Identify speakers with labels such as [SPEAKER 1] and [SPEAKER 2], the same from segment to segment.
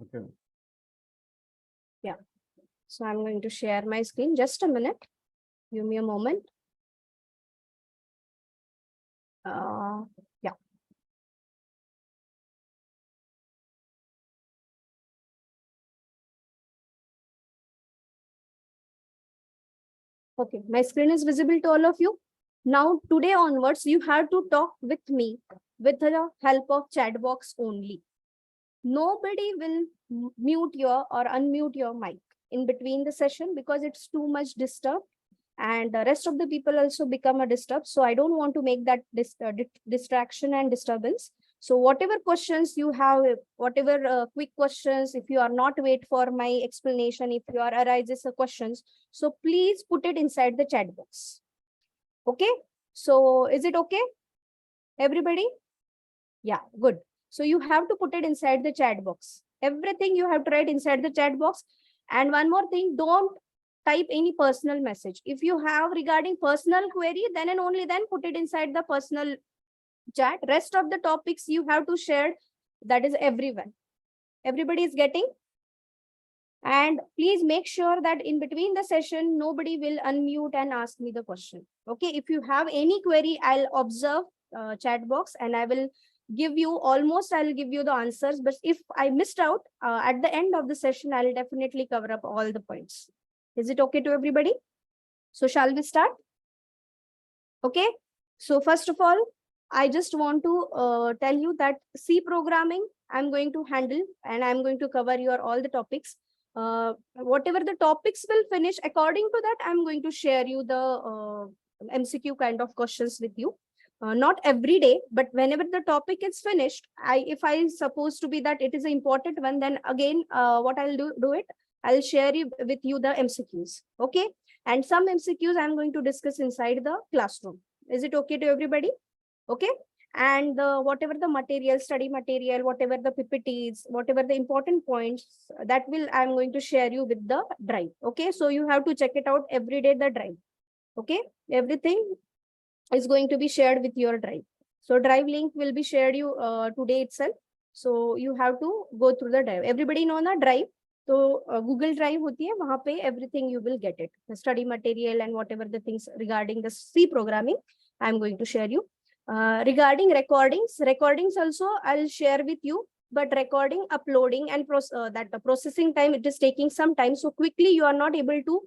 [SPEAKER 1] Okay.
[SPEAKER 2] Yeah. So I'm going to share my screen. Just a minute. Give me a moment. Yeah. Okay. My screen is visible to all of you. Now, today onwards, you have to talk with me with the help of chat box only. Nobody will mute your or unmute your mic in between the session because it's too much disturbed, and the rest of the people also become a disturb. So I don't want to make that distraction and disturbance. So whatever questions you have, whatever quick questions, if you are not wait for my explanation, if you are arises questions, so please put it inside the chat box. Okay. So is it okay, everybody? Yeah, good. So you have to put it inside the chat box. Everything you have to write inside the chat box. And one more thing, don't type any personal message. If you have regarding personal query, then and only then put it inside the personal chat. Rest of the topics you have to share, that is everyone. Everybody is getting? And please make sure that in between the session, nobody will unmute and ask me the question. Okay, if you have any query, I'll observe chat box and I will give you I'll give you the answers. But if I missed out at the end of the session, I'll definitely cover up all the points. Is it okay to everybody? So shall we start? Okay. So first of all, I just want to tell you that C programming I'm going to handle, and I'm going to cover your all the topics. Whatever the topics will finish, according to that, I'm going to share you the MCQ kind of questions with you. Not every day, but whenever the topic is finished, if I suppose to be that it is an important one, then again, what I'll do it, I'll share with you the MCQs. Okay. And some MCQs I'm going to discuss inside the classroom. Is it okay to everybody? Okay. And whatever the material, study material, whatever the PPTs, whatever the important points, that will I'm going to share you with the drive. Okay. So you have to check it out every day, the drive. Okay. Everything is going to be shared with your drive. So drive link will be shared you today itself. So you have to go through the drive. Everybody know the drive. So Google Drive होती है, वहाँ पे everything you will get it. The study material and whatever the things regarding the C programming, I'm going to share you. Regarding recordings also I'll share with you. But recording, uploading, and that processing time, it is taking some time. So quickly you are not able to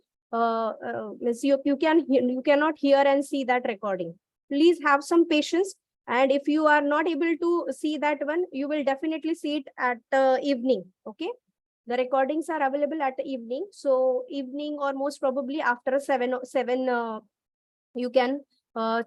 [SPEAKER 2] you cannot hear and see that recording. Please have some patience. And if you are not able to see that one, you will definitely see it at evening. Okay. The recordings are available at the evening. So evening, or most probably after 7, you can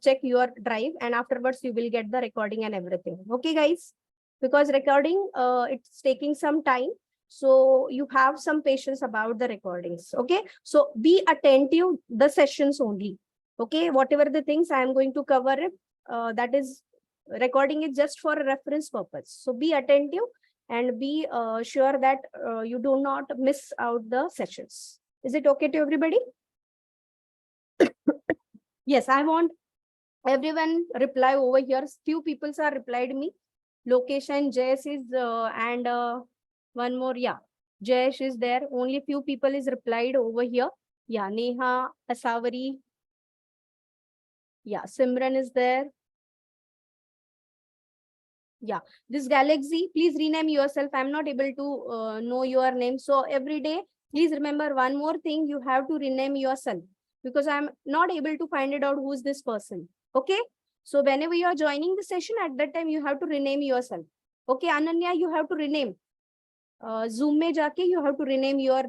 [SPEAKER 2] check your drive, and afterwards you will get the recording and everything. Okay, guys? Because recording, it's taking some time. So you have some patience about the recordings. Okay. So be attentive the sessions only. Okay. Whatever the things I am going to cover, that is recording is just for a reference purpose. So be attentive and be sure that you do not miss out the sessions. Is it okay to everybody? Yes, I want everyone reply over here. Few people are replied me. Location, Jayesh is and one more, yeah, Jayesh is there. Only few people is replied over here. Yeah, Neha, Asavari. Yeah, Simran is there. Yeah, this Galaxy, please rename yourself. I'm not able to know your name. So every day, please remember one more thing. You have to rename yourself, because I'm not able to find it out who's this person. Okay. So whenever you are joining the session, at that time, you have to rename yourself. Okay, Ananya, you have to rename. Zoom में जाके you have to rename your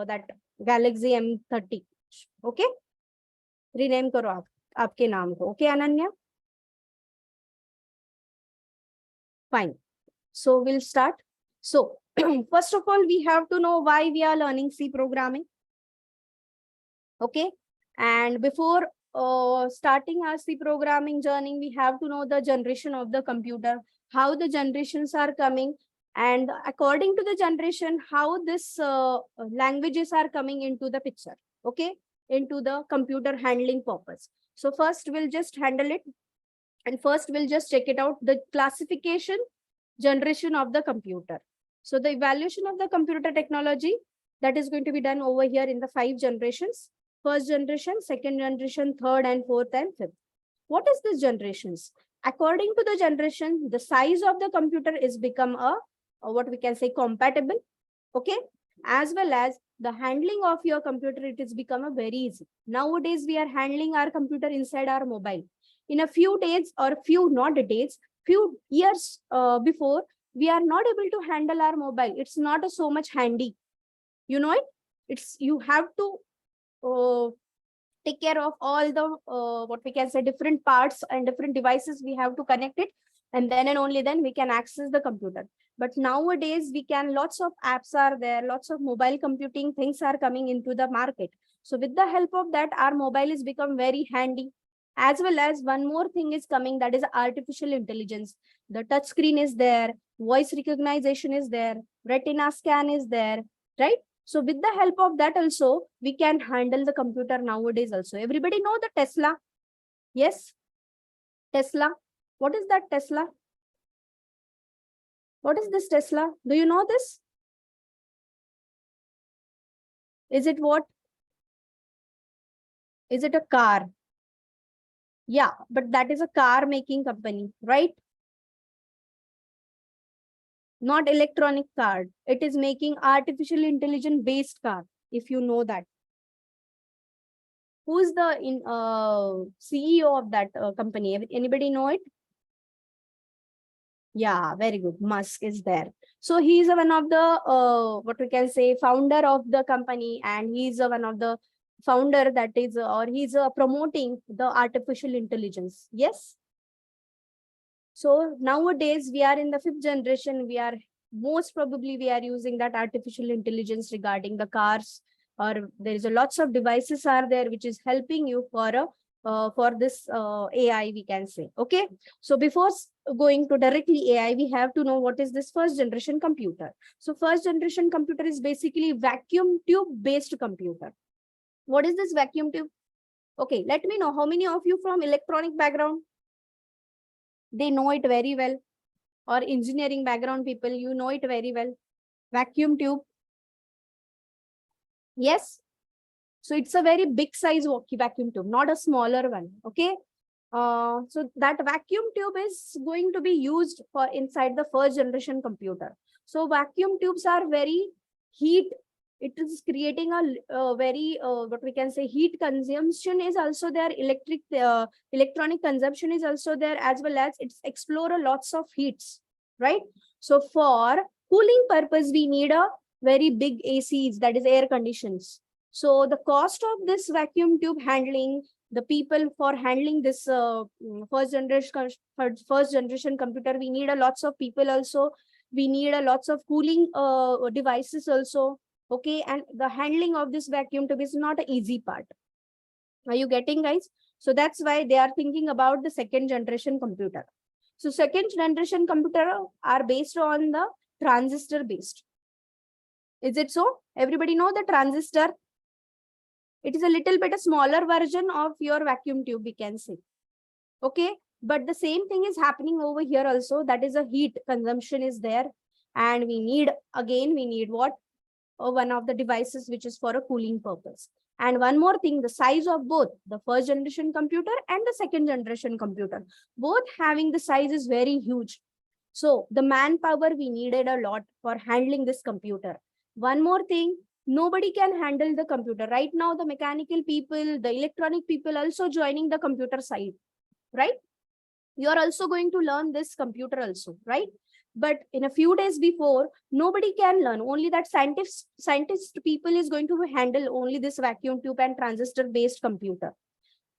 [SPEAKER 2] that Galaxy M30. Okay. Rename करो आप आपके नाम को. Okay, Ananya. Fine. So we'll start. So first of all, we have to know why we are learning C programming. Okay. And before starting our C programming journey, we have to know the generation of the computer, how the generations are coming, and according to the generation, how this languages are coming into the picture. Okay. Into the computer handling purpose. So first we'll just handle it. And first we'll just check it out. The classification generation of the computer. So the evaluation of the computer technology that is going to be done over here in the 5 generations. First generation, second generation, third and fourth and fifth. What is this generations? According to the generation, the size of the computer is become a what we can say compatible. Okay. As well as the handling of your computer, it is become a very easy. Nowadays, we are handling our computer inside our mobile. In a few days or few years before, we are not able to handle our mobile. It's not so much handy. You know it? You have to take care of all the what we can say different parts and different devices. We have to connect it, and then and only then we can access the computer. But nowadays we can, lots of apps are there, lots of mobile computing things are coming into the market. So with the help of that, our mobile is become very handy. As well as one more thing is coming, that is artificial intelligence. The touch screen is there, voice recognition is there, retina scan is there, right? So with the help of that also, we can handle the computer nowadays also. Everybody know the Tesla? Yes? Tesla. What is that Tesla? What is this Tesla? Do you know this? Is it what? Is it a car? Yeah, but that is a car making company, right? Not electronic car. It is making artificial intelligence based car, if you know that. Who is the CEO of that company? Anybody know it? Yeah, very good. Musk is there. So he is one of the what we can say founder of the company, and he is one of the founder that is or he's promoting the artificial intelligence. Yes. So nowadays we are in the 5th generation. We are most probably we are using that artificial intelligence regarding the cars, or there is a lots of devices are there which is helping you for this AI, we can say. Okay. So before going to directly AI, we have to know what is this first generation computer. So first generation computer is basically vacuum tube based computer. What is this vacuum tube? Okay, let me know how many of you from electronic background? They know it very well. Or engineering background people, you know it very well. Vacuum tube. Yes. So it's a very big size vacuum tube, not a smaller one. Okay. So that vacuum tube is going to be used for inside the first generation computer. So vacuum tubes are very heat. It is creating a very what we can say heat consumption is also there. Electronic consumption is also there, as well as it's explore lots of heats, right? So for cooling purpose, we need a very big ACs, that is air conditions. So the cost of this vacuum tube handling, the people for handling this first generation computer, we need a lots of people also. We need a lots of cooling devices also. Okay, and the handling of this vacuum tube is not an easy part. Are you getting, guys? So that's why they are thinking about the second generation computer. So second generation computer are based on the transistor based. Is it so? Everybody know the transistor? It is a little bit a smaller version of your vacuum tube, we can say. Okay, but the same thing is happening over here also. That is a heat consumption is there, and we need what? One of the devices which is for a cooling purpose. And one more thing, the size of both the first generation computer and the second generation computer, both having the size is very huge. So the manpower we needed a lot for handling this computer. One more thing, nobody can handle the computer. Right now, the mechanical people, the electronic people also joining the computer side, right? You are also going to learn this computer also, right? But in a few days before, nobody can learn. Only that scientist people is going to handle only this vacuum tube and transistor based computer.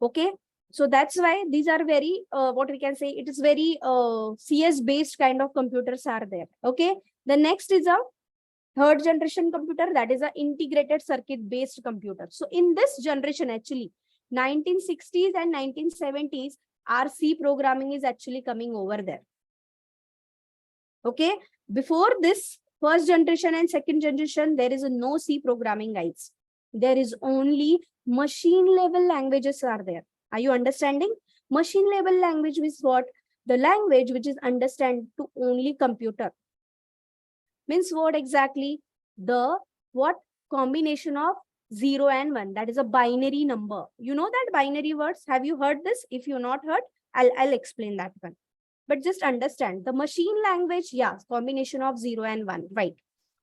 [SPEAKER 2] Okay. So that's why these are very, what we can say, it is very CS based kind of computers are there. Okay. The next is a third generation computer, that is a integrated circuit based computer. So in this generation, actually, 1960s and 1970s, RC programming is actually coming over there. Okay, before this first generation and second generation, there is no C programming, guys. There is only machine level languages are there. Are you understanding? Machine level language is what? The language which is understand to only computer. Means what exactly? The what combination of 0 and 1. That is a binary number. You know that binary words? Have you heard this? If you not heard, I'll explain that one. But just understand the machine language, yeah, combination of 0 and 1, right?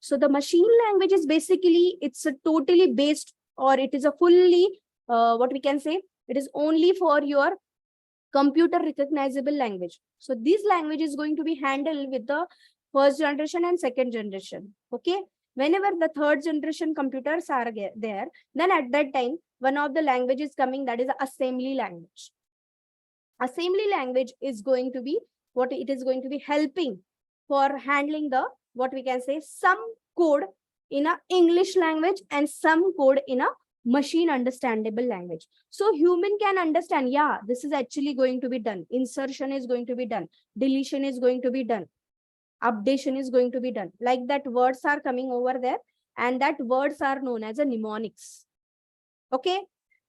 [SPEAKER 2] So the machine language is basically, it's a totally based, or it is a fully, what we can say, it is only for your computer recognizable language. So this language is going to be handled with the first generation and second generation. Okay. Whenever the third generation computers are there, then at that time, one of the languages coming, that is assembly language. Assembly language is going to be what it is going to be helping for handling the, what we can say, some code in a English language and some code in a machine understandable language. So human can understand, yeah, this is actually going to be done. Insertion is going to be done. Deletion is going to be done. Updation is going to be done. Like that, words are coming over there, and that words are known as a mnemonics. Okay.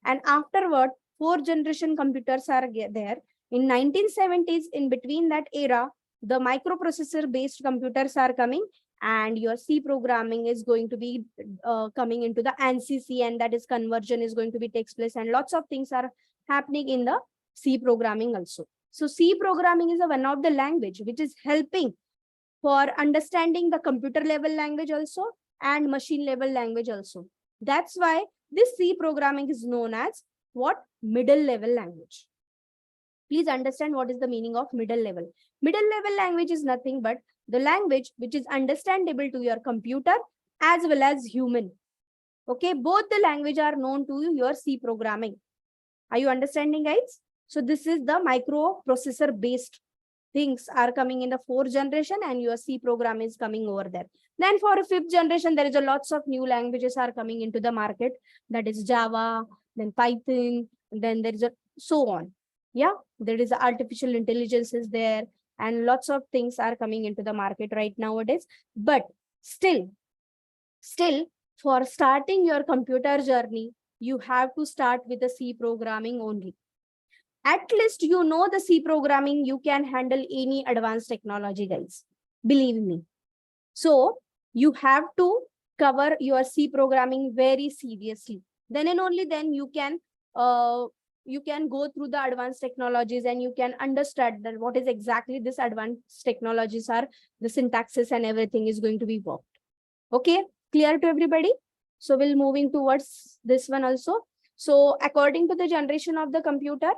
[SPEAKER 2] And afterward, fourth generation computers are there. In 1970s, in between that era, the microprocessor based computers are coming, and your C programming is going to be coming into the ANSI, and that is conversion is going to be takes place, and lots of things are happening in the C programming also. So C programming is one of the language which is helping for understanding the computer level language also and machine level language also. That's why this C programming is known as what? Middle level language. Please understand what is the meaning of middle level. Middle level language is nothing but the language which is understandable to your computer as well as human. Okay, both the language are known to your C programming. Are you understanding, guys? So this is the microprocessor based things are coming in the fourth generation, and your C program is coming over there. Then for fifth generation, there is a lots of new languages are coming into the market. That is Java, then Python, then there is a so on. Yeah, there is artificial intelligence is there, and lots of things are coming into the market right nowadays. But still for starting your computer journey, you have to start with the C programming only. At least you know the C programming, you can handle any advanced technology, guys. Believe me. So you have to cover your C programming very seriously. Then and only then you can go through the advanced technologies, and you can understand that what is exactly this advanced technologies are, the syntaxes and everything is going to be worked. Okay, clear to everybody? So we'll moving towards this one also. So according to the generation of the computer,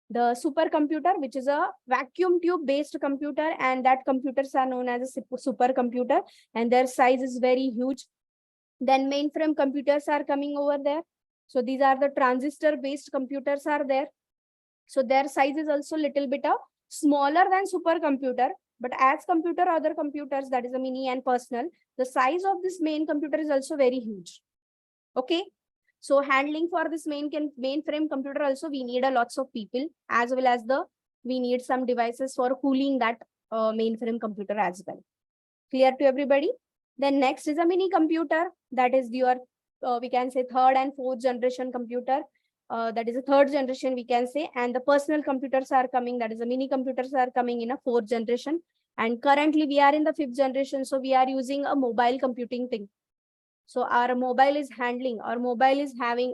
[SPEAKER 2] the supercomputer, which is a vacuum tube based computer, and that computers are known as a supercomputer, and their size is very huge. Then mainframe computers are coming over there. So these are the transistor based computers are there. So their size is also little bit smaller than supercomputer, but as computer other computers, that is a mini and personal, the size of this main computer is also very huge. Okay. So handling for this mainframe computer also, we need a lots of people, as well as we need some devices for cooling that mainframe computer as well. Clear to everybody? Then next is a mini computer. That is your, we can say, third and fourth generation computer. That is a third generation, we can say. And the personal computers are coming. That is the mini computers are coming in a fourth generation. And currently we are in the fifth generation. So we are using a mobile computing thing. So our mobile is having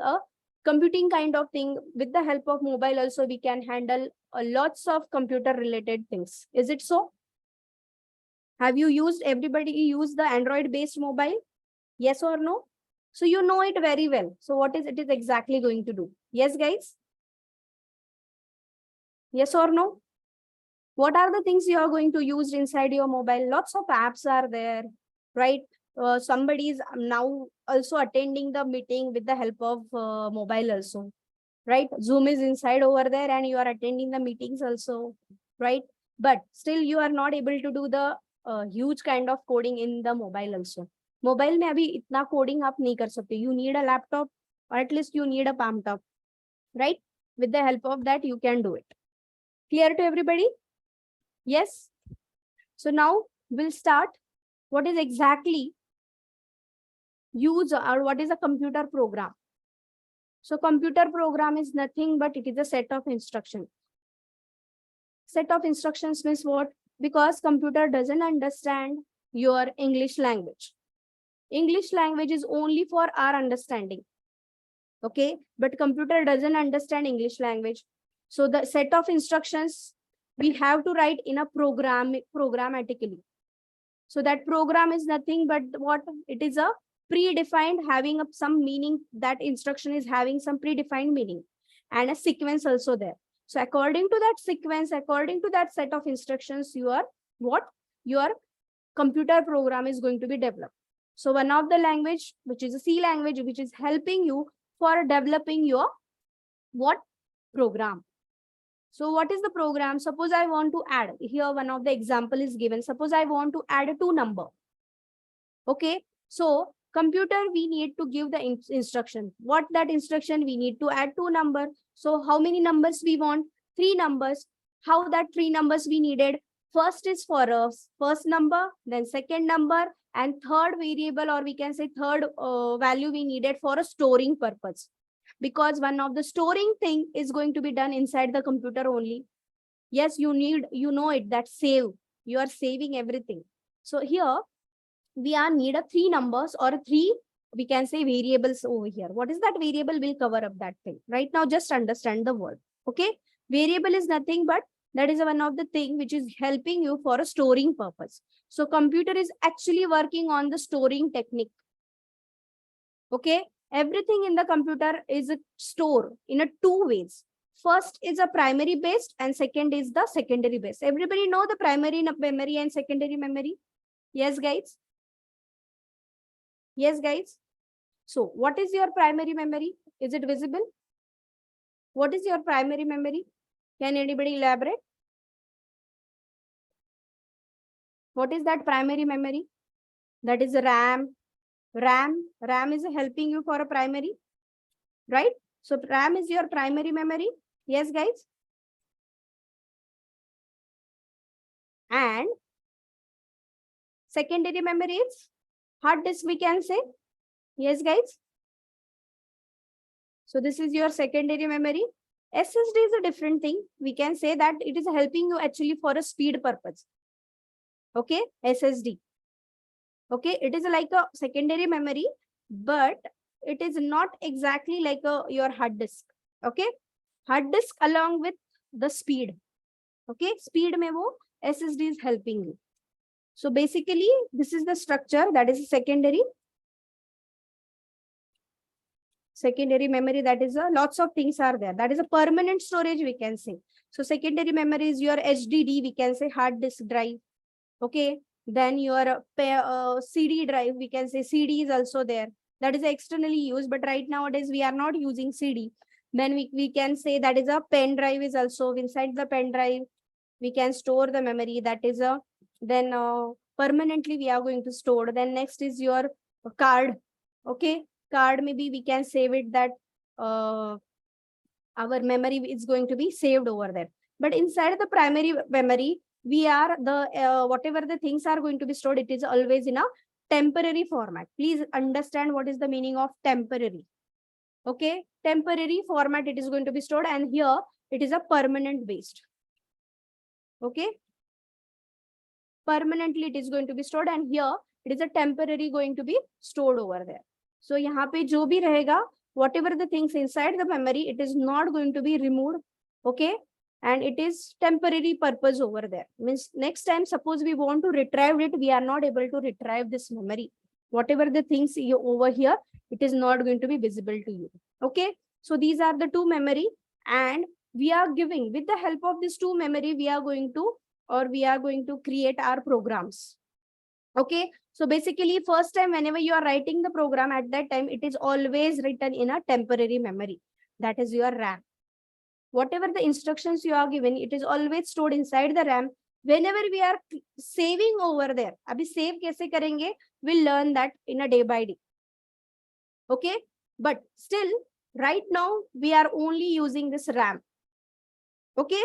[SPEAKER 2] a computing kind of thing. With the help of mobile also, we can handle lots of computer related things. Is it so? Have you everybody used the Android based mobile? Yes or no? So you know it very well. So what is it is exactly going to do? Yes, guys? Yes or no? What are the things you are going to use inside your mobile? Lots of apps are there, right? Somebody is now also attending the meeting with the help of mobile also, right? Zoom is inside over there, and you are attending the meetings also, right? But still you are not able to do the huge kind of coding in the mobile also. Mobile में अभी इतना coding आप नहीं कर सकते. You need a laptop, or at least you need a palm top, right? With the help of that, you can do it. Clear to everybody? Yes. So now we'll start. What is exactly use, or what is a computer program? So computer program is nothing but it is a set of instructions. Set of instructions means what? Because computer doesn't understand your English language. English language is only for our understanding. Okay, but computer doesn't understand English language. So the set of instructions we have to write in a programmatically. So that program is nothing but what? It is a predefined, having some meaning. That instruction is having some predefined meaning and a sequence also there. So according to that sequence, according to that set of instructions, your computer program is going to be developed. So one of the language, which is a C language, which is helping you for developing your program. So what is the program? Suppose I want to add, here one of the example is given. Suppose I want to add 2 number. Okay, so computer, we need to give the instruction. What that instruction? We need to add 2 number. So how many numbers we want? 3 numbers. How that 3 numbers we needed? First is for a first number, then second number, and third variable, or we can say third value we needed for a storing purpose. Because one of the storing thing is going to be done inside the computer only. Yes, you know it, that save. You are saving everything. So here we are need a 3 numbers or 3, we can say, variables over here. What is that variable? Will cover up that thing. Right now, just understand the word. Okay, variable is nothing but that is one of the thing which is helping you for a storing purpose. So computer is actually working on the storing technique. Okay, everything in the computer is a store in a 2 ways. First is a primary based and second is the secondary based. Everybody know the primary memory and secondary memory? Yes, guys? Yes, guys? So what is your primary memory? Is it visible? What is your primary memory? Can anybody elaborate? What is that primary memory? That is RAM. RAM is helping you for a primary, right? So RAM is your primary memory. Yes, guys? And secondary memory is hard disk, we can say. Yes, guys? So this is your secondary memory. SSD is a different thing. We can say that it is helping you actually for a speed purpose. Okay, SSD. Okay, it is like a secondary memory, but it is not exactly like your hard disk. Okay, hard disk along with the speed. Okay, speed mein wo SSD is helping you. So basically, this is the structure, that is secondary memory. That is lots of things are there. That is a permanent storage, we can say. So secondary memory is your HDD, we can say, hard disk drive. Okay, then your CD drive, we can say CD is also there. That is externally used, but right nowadays we are not using CD. Then we can say that is a pen drive is also inside the pen drive. We can store the memory. That is a then permanently we are going to store. Then next is your card. Okay, card, maybe we can save it that our memory is going to be saved over there. But inside the primary memory, we are the whatever the things are going to be stored, it is always in a temporary format. Please understand what is the meaning of temporary. Okay, temporary format it is going to be stored, and here it is a permanent based. Okay, permanently it is going to be stored, and here it is a temporary going to be stored over there. So यहाँ पे जो भी रहेगा, whatever the things inside the memory, it is not going to be removed. Okay, and it is temporary purpose over there. Means next time, suppose we want to retrieve it, we are not able to retrieve this memory. Whatever the things over here, it is not going to be visible to you. Okay, so these are the 2 memory, and we are giving, with the help of this 2 memory, we are going to create our programs. Okay, so basically first time whenever you are writing the program, at that time it is always written in a temporary memory, that is your RAM. Whatever the instructions you are given, it is always stored inside the RAM. Whenever we are saving over there, abhi save kaise karenge, we'll learn that in a day by day. Okay, but still right now we are only using this RAM. Okay,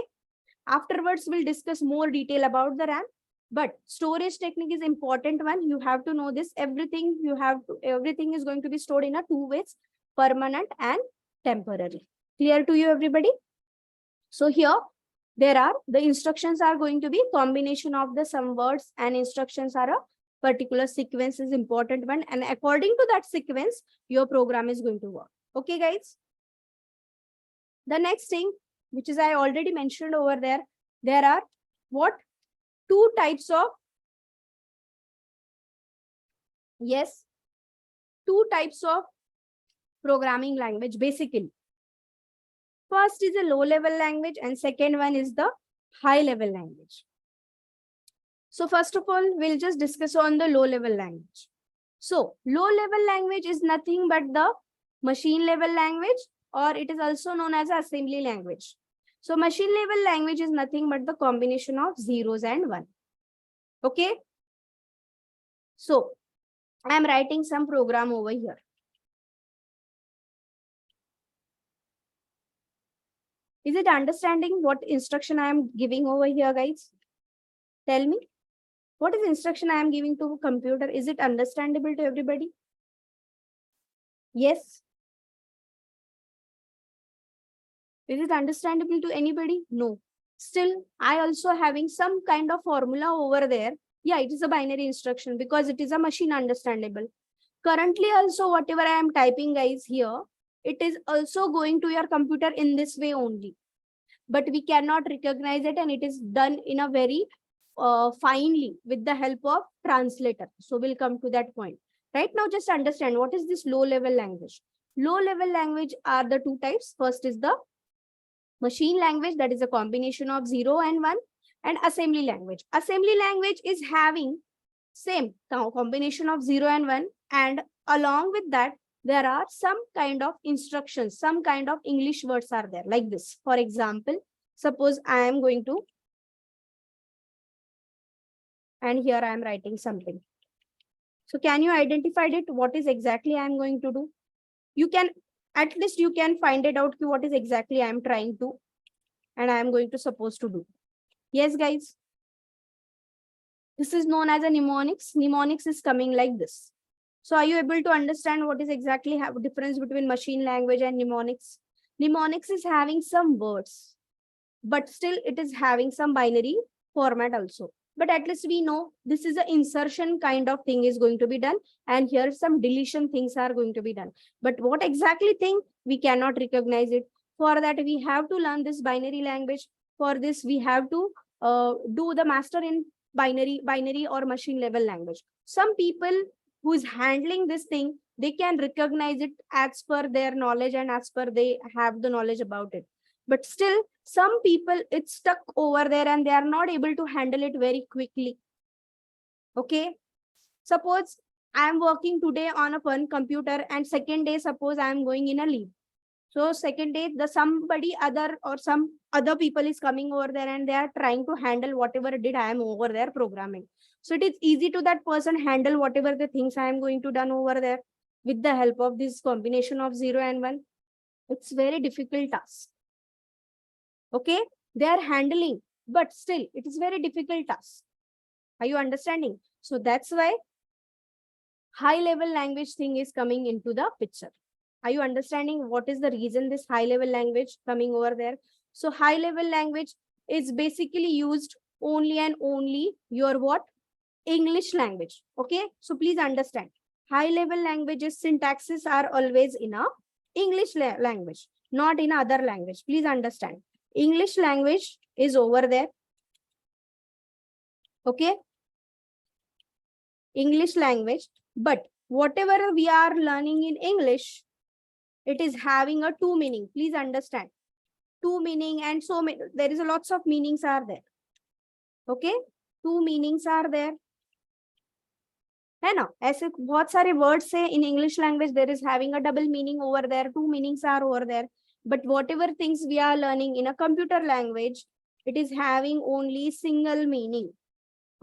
[SPEAKER 2] afterwards we'll discuss more detail about the RAM. But storage technique is important one. You have to know this. Everything is going to be stored in a 2 ways, permanent and temporary. Clear to you, everybody? So here there are the instructions are going to be combination of the some words, and instructions are a particular sequence is important one, and according to that sequence, your program is going to work. Okay, guys. The next thing, which is I already mentioned over there, there are what? Two types of, yes, two types of programming language basically. First is a low level language and second one is the high level language. So first of all, we'll just discuss on the low level language. So low level language is nothing but the machine level language, or it is also known as assembly language. So machine level language is nothing but the combination of zeros and one. Okay. So I am writing some program over here. Is it understanding what instruction I am giving over here, guys? Tell me. What is instruction I am giving to computer? Is it understandable to everybody? Yes. Is it understandable to anybody? No. Still, I also having some kind of formula over there. Yeah, it is a binary instruction because it is a machine understandable. Currently also whatever I am typing, guys, here, it is also going to your computer in this way only. But we cannot recognize it, and it is done in a very finely with the help of translator. So we'll come to that point. Right now, just understand what is this low level language. Low level language are the two types. First is the machine language, that is a combination of 0 and 1, and assembly language. Assembly language is having same combination of 0 and 1, and along with that, there are some kind of instructions, some kind of English words are there like this. For example, suppose I am going to, and here I am writing something. So can you identify it? What is exactly I am going to do? You can, at least you can find it out what is exactly I am trying to, and I am going to supposed to do. Yes, guys. This is known as a mnemonics. Mnemonics is coming like this. So are you able to understand what is exactly the difference between machine language and mnemonics? Mnemonics is having some words, but still it is having some binary format also. But at least we know this is an insertion kind of thing is going to be done, and here some deletion things are going to be done. But what exactly thing, we cannot recognize it. For that, we have to learn this binary language. For this, we have to do the master in binary or machine level language. Some people who is handling this thing, they can recognize it as per their knowledge and as per they have the knowledge about it. But still, some people, it's stuck over there and they are not able to handle it very quickly. Okay. Suppose I am working today on a one computer, and second day, suppose I am going in a leave. So second day, the somebody other or some other people is coming over there and they are trying to handle whatever did I am over there programming. So it is easy to that person handle whatever the things I am going to done over there with the help of this combination of 0 and 1. It's very difficult task. Okay, they are handling, but still it is very difficult task. Are you understanding? So that's why high level language thing is coming into the picture. Are you understanding what is the reason this high level language coming over there? So high level language is basically used only and only your what? English language. Okay, so please understand, high level languages syntaxes are always in a English language, not in other language. Please understand, English language is over there. Okay, English language, but whatever we are learning in English, it is having a two meaning. Please understand, two meaning, and so many, there is a lots of meanings are there. Okay, two meanings are there. है ना, ऐसे बहुत सारे words say in English language there is having a double meaning over there, two meanings are over there. But whatever things we are learning in a computer language, it is having only single meaning.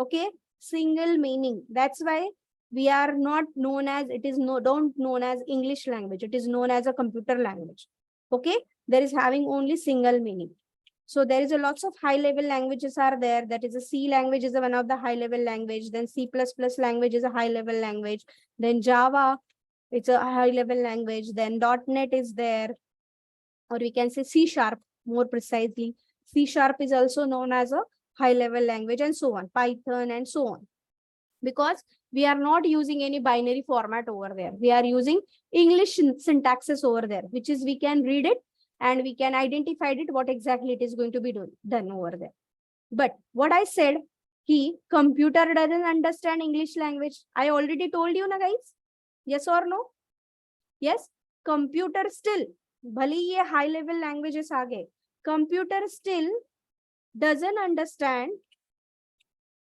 [SPEAKER 2] Okay, single meaning. That's why we are not known as, it is don't known as English language. It is known as a computer language. Okay, there is having only single meaning. So there is a lots of high level languages are there. That is a C language is one of the high level language. Then C++ language is a high level language. Then Java, it's a high level language. Then .NET is there, or we can say C# more precisely. C# is also known as a high level language, and so on. Python and so on. Because We are not using any binary format over there. We are using English syntaxes over there, which is we can read it and we can identify it what exactly it is going to be done over there. But what I said, computer doesn't understand English language. I already told you na guys. Yes or no? Yes. Computer still, bhali ye high level languages aa gaye, computer still doesn't understand.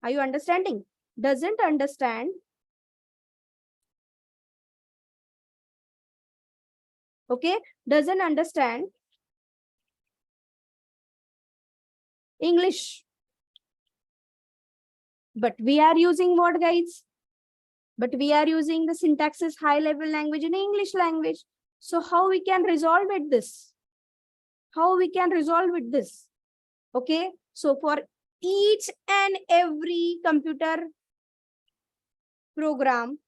[SPEAKER 2] Are you understanding? Doesn't understand. Okay. Doesn't understand English. But we are using what, guys? But we are using the syntaxes high level language in English language. So how we can resolve it this? How we can resolve it this? Okay. So for each and every computer program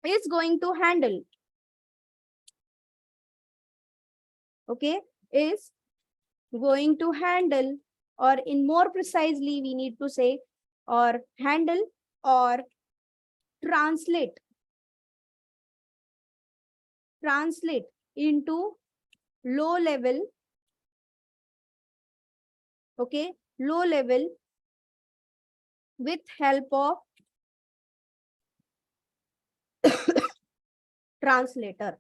[SPEAKER 2] is going to handle. Okay. Is going to handle, or in more precisely we need to say, or handle or translate into low level, okay, low level with help of translator.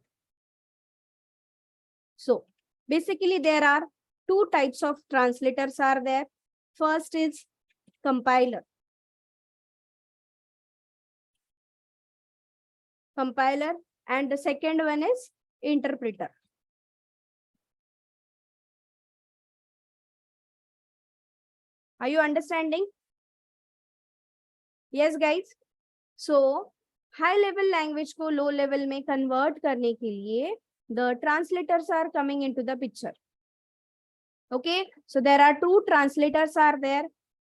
[SPEAKER 2] So basically there are two types of translators are there. First is compiler. And the second one is interpreter. Are you understanding? Yes, guys. So high level language को low level में convert करने के लिए the translators are coming into the picture. Okay, so there are two translators are there.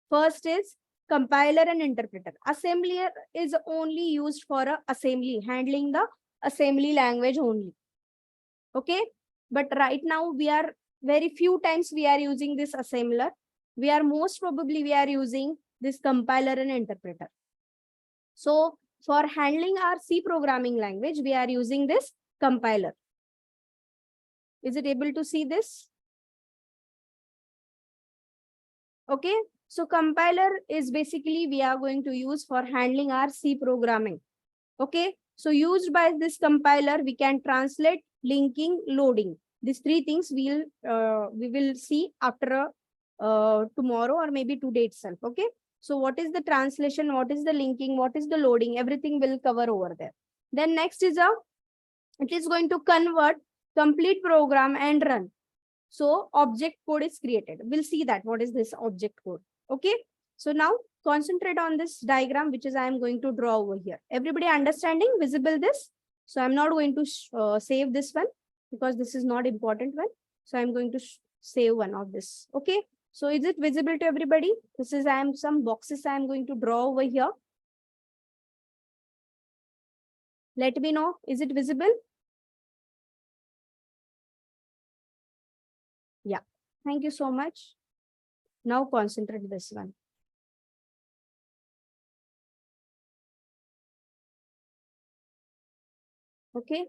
[SPEAKER 2] First is compiler and interpreter. Assembler is only used for assembly, handling the assembly language only. Okay, but right now we are very few times we are using this assembler. We are most probably we are using this compiler and interpreter. So for handling our C programming language, we are using this compiler. Is it able to see this? Okay, so compiler is basically we are going to use for handling our C programming. Okay, so used by this compiler, we can translate, linking, loading. These three things we will see after tomorrow or maybe today itself. Okay, so what is the translation, what is the linking, what is the loading, everything will cover over there. Then next is it is going to convert complete program and run. So object code is created. We'll see that what is this object code. Okay, so now concentrate on this diagram which is I am going to draw over here. Everybody understanding, visible this? So I'm not going to save this one because this is not important one. So I'm going to save one of this. Okay, so is it visible to everybody? This is some boxes I am going to draw over here. Let me know, is it visible? Yeah, thank you so much. Now concentrate this one. Okay.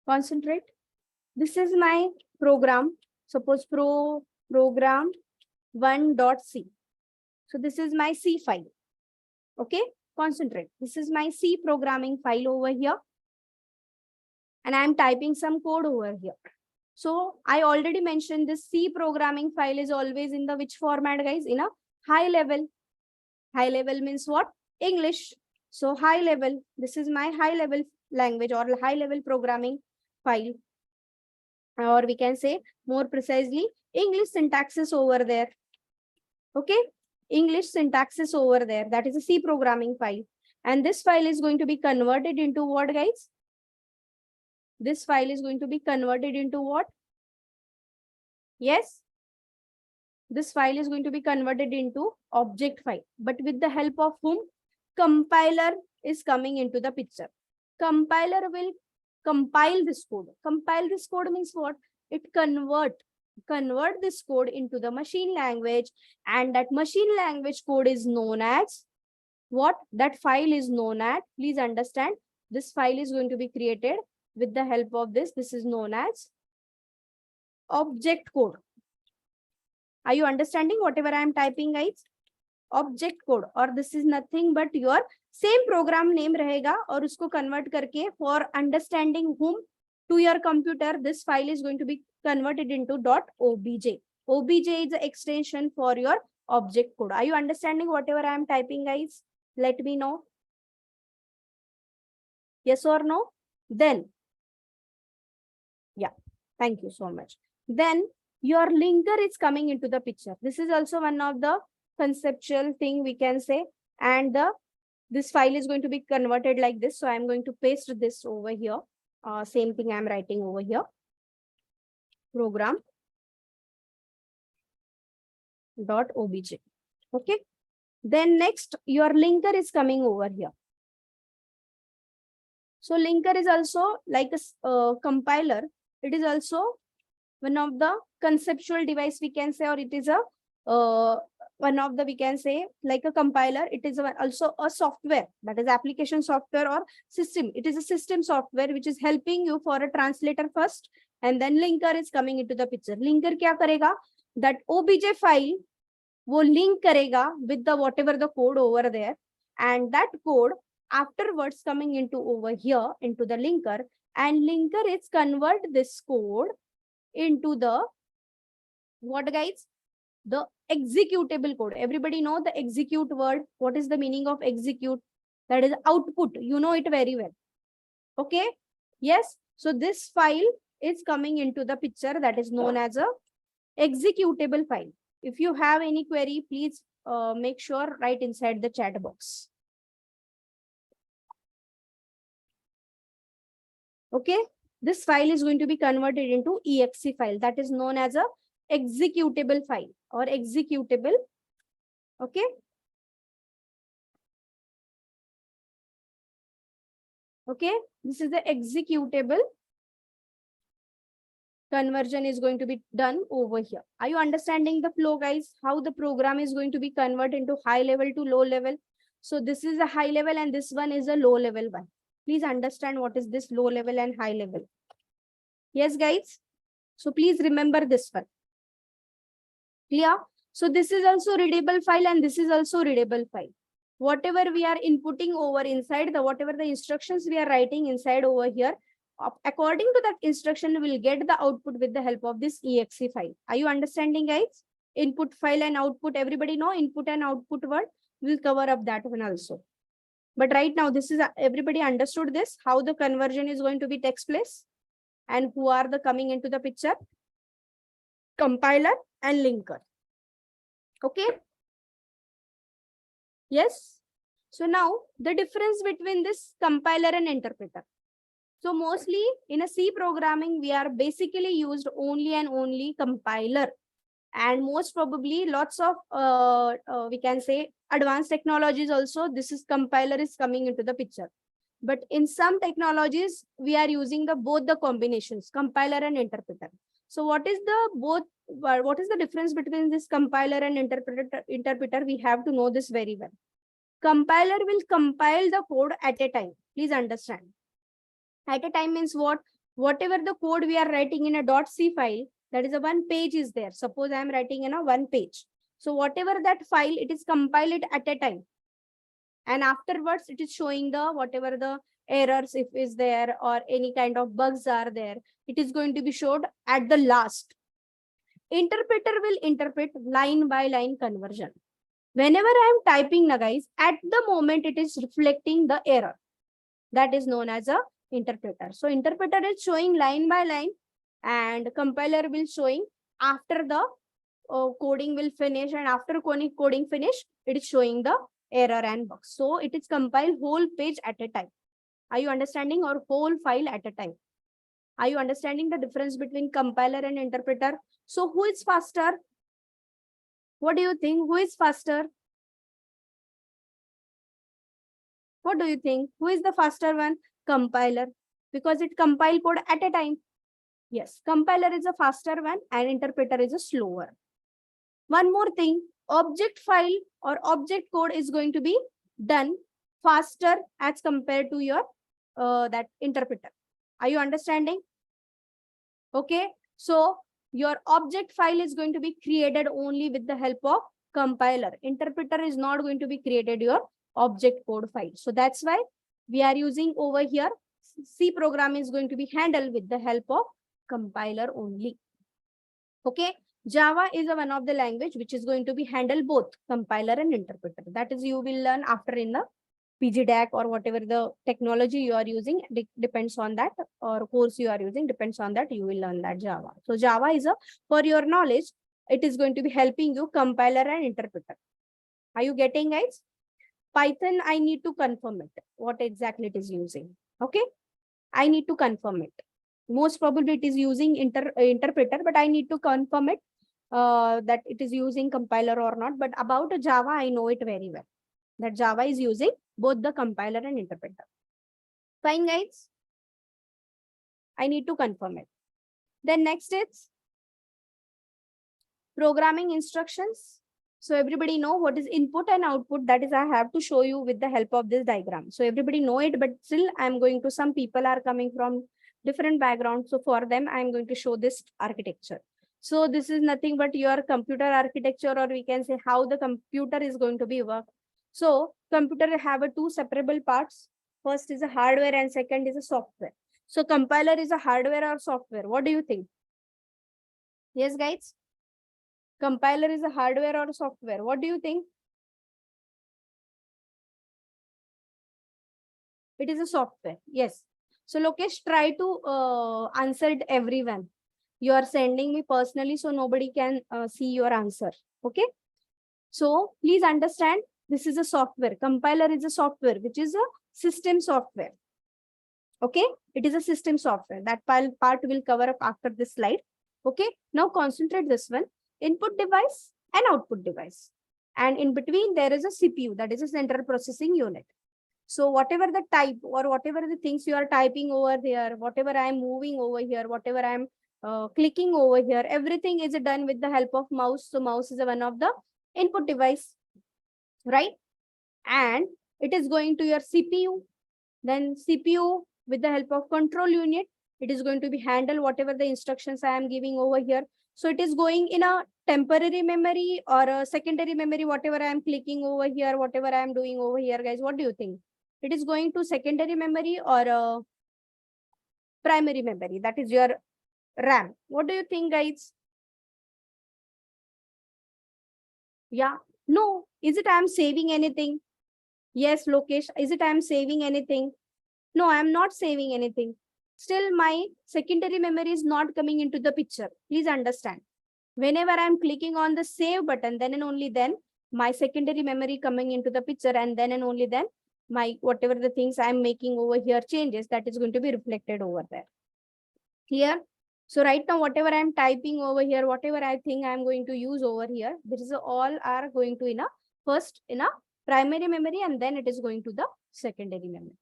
[SPEAKER 2] Concentrate. This is my program. Suppose program 1.c. So this is my C file. Okay. Concentrate. This is my C programming file over here. And I'm typing some code over here. So I already mentioned this C programming file is always in the which format, guys? In a high level. High level means what? English. So high level, this is my high level language or high level programming file. Or we can say more precisely, English syntax is over there. Okay, English syntax is over there. That is a C programming file. And this file is going to be converted into what, guys? This file is going to be converted into what? Yes. This file is going to be converted into object file. But with the help of whom? Compiler is coming into the picture. Compiler will compile this code. Compile this code means what? It convert convert this code into the machine language, and that machine language code is known as what? That file is known as, please understand, this file is going to be created with the help of this. This is known as object code. Are you understanding whatever I am typing, guys? Object code, or this is nothing but your same program name रहेगा और उसको convert करके for understanding whom to your computer, this file is going to be converted into .obj. obj is the extension for your object code. Are you understanding whatever I am typing, guys? Let me know. Yes or no? Then, yeah, thank you so much. Then your linker is coming into the picture. This is also one of the conceptual thing we can say, and this file is going to be converted like this. So I'm going to paste this over here. Same thing I'm writing over here. Program .obj. Okay. Then next, your linker is coming over here. So linker is also like a compiler. It is also one of the conceptual device we can say, or it is a one of the, we can say, like a compiler. It is also a software, that is application software or system. It is a system software which is helping you for a translator first, and then linker is coming into the picture. Linker क्या करेगा? That obj file वो link करेगा with the whatever the code over there, and that code afterwards coming into over here into the linker, and linker is convert this code into the what, guys? The executable code. Everybody know the execute word. What is the meaning of execute? That is output. You know it very well. Okay. Yes. So this file is coming into the picture, that is known as a executable file. If you have any query, please make sure write inside the chat box. Okay. This file is going to be converted into exe file, that is known as a executable file or executable. Okay. Okay. This is the executable conversion is going to be done over here. Are you understanding the flow, guys? How the program is going to be converted into high level to low level? So this is a high level and this one is a low level one. Please understand what is this low level and high level. Yes, guys. So please remember this one. Clear? So this is also readable file and this is also readable file. Whatever we are inputting over inside the, whatever the instructions we are writing inside over here, according to that instruction, we will get the output with the help of this exe file. Are you understanding, guys? Input file and output, everybody know input and output word. We'll cover up that one also. But right now, this is everybody understood this, how the conversion is going to be takes place and who are the coming into the picture? Compiler and linker. Okay. Yes. So now the difference between this compiler and interpreter. So mostly in a C programming, we are basically used only and only compiler, and most probably lots of we can say advanced technologies also, this is compiler is coming into the picture. But in some technologies, we are using both the combinations, compiler and interpreter. So what is the difference between this compiler and interpreter? We have to know this very well. Compiler will compile the code at a time. Please understand. At a time means what? Whatever the code we are writing in a .c file, that is a one page is there. Suppose I am writing in a one page. So whatever that file, it is compiled at a time. And afterwards, it is showing the whatever the errors if is there or any kind of bugs are there. It is going to be showed at the last. Interpreter will interpret line by line conversion. Whenever I am typing, na guys, at the moment it is reflecting the error. That is known as a interpreter. So interpreter is showing line by line, and compiler will showing after the coding will finish, and after coding finish, it is showing the error and bugs. So it is compiled whole page at a time. Are you understanding? Or whole file at a time? Are you understanding the difference between compiler and interpreter? So who is faster? What do you think? Who is faster? What do you think? Who is the faster one? Compiler, because it compile code at a time. Yes, compiler is a faster one and interpreter is a slower. One more thing, object file or object code is going to be done faster as compared to your that interpreter. Are you understanding? Okay, so your object file is going to be created only with the help of compiler. Interpreter is not going to be created your object code file. So that's why we are using over here C program is going to be handled with the help of compiler only. Okay, Java is one of the language which is going to be handle both compiler and interpreter. That is you will learn after in the PG DAC or whatever the technology you are using depends on that, or course you are using depends on that, you will learn that Java. So Java is for your knowledge, it is going to be helping you compiler and interpreter. Are you getting, guys? Python, I need to confirm it, what exactly it is using. Okay, I need to confirm it. Most probably it is using interpreter, but I need to confirm it that it is using compiler or not. But about Java, I know it very well, that Java is using both the compiler and interpreter. Fine, guys. I need to confirm it. Then next is programming instructions. So everybody know what is input and output. That is I have to show you with the help of this diagram. So everybody know it, but still I'm going to, some people are coming from different backgrounds. So for them, I'm going to show this architecture. So this is nothing but your computer architecture, or we can say how the computer is going to be work. So computer have two separable parts. First is a hardware and second is a software. So compiler is a hardware or software? What do you think? Yes, guys? Compiler is a hardware or software? What do you think? It is a software. Yes. So Lokesh, try to answer it everyone. You are sending me personally, so nobody can see your answer. Okay. So please understand, this is a software. Compiler is a software, which is a system software. Okay. It is a system software. That part will cover up after this slide. Okay. Now concentrate this one. Input device and output device. And in between, there is a CPU, that is a central processing unit. So whatever the type or whatever the things you are typing over there, whatever I am moving over here, whatever I am clicking over here, everything is done with the help of mouse. So mouse is one of the input device, right? And it is going to your CPU. Then CPU with the help of control unit, it is going to be handle whatever the instructions I am giving over here. So it is going in a temporary memory or a secondary memory, whatever I am clicking over here, whatever I am doing over here, guys. What do you think? It is going to secondary memory or primary memory, that is your RAM. What do you think, guys? Yeah, no. Is it I am saving anything? Yes, Lokesh. Is it I am saving anything? No, I am not saving anything. Still, my secondary memory is not coming into the picture. Please understand. Whenever I am clicking on the save button, then and only then my secondary memory coming into the picture, and then and only then my whatever the things I am making over here changes, that is going to be reflected over there. Clear? So right now, whatever I am typing over here, whatever I think I am going to use over here, this is all are going to first in a primary memory, and then it is going to the secondary memory.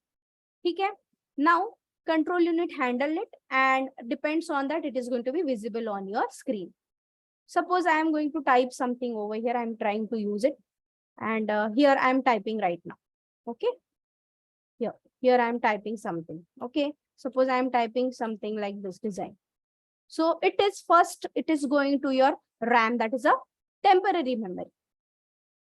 [SPEAKER 2] Okay. Now control unit handle it, and depends on that it is going to be visible on your screen. Suppose I am going to type something over here. I am trying to use it, and here I am typing right now. Okay. Here I am typing something. Okay. Suppose I am typing something like this design. So it is first, it is going to your RAM, that is a temporary memory.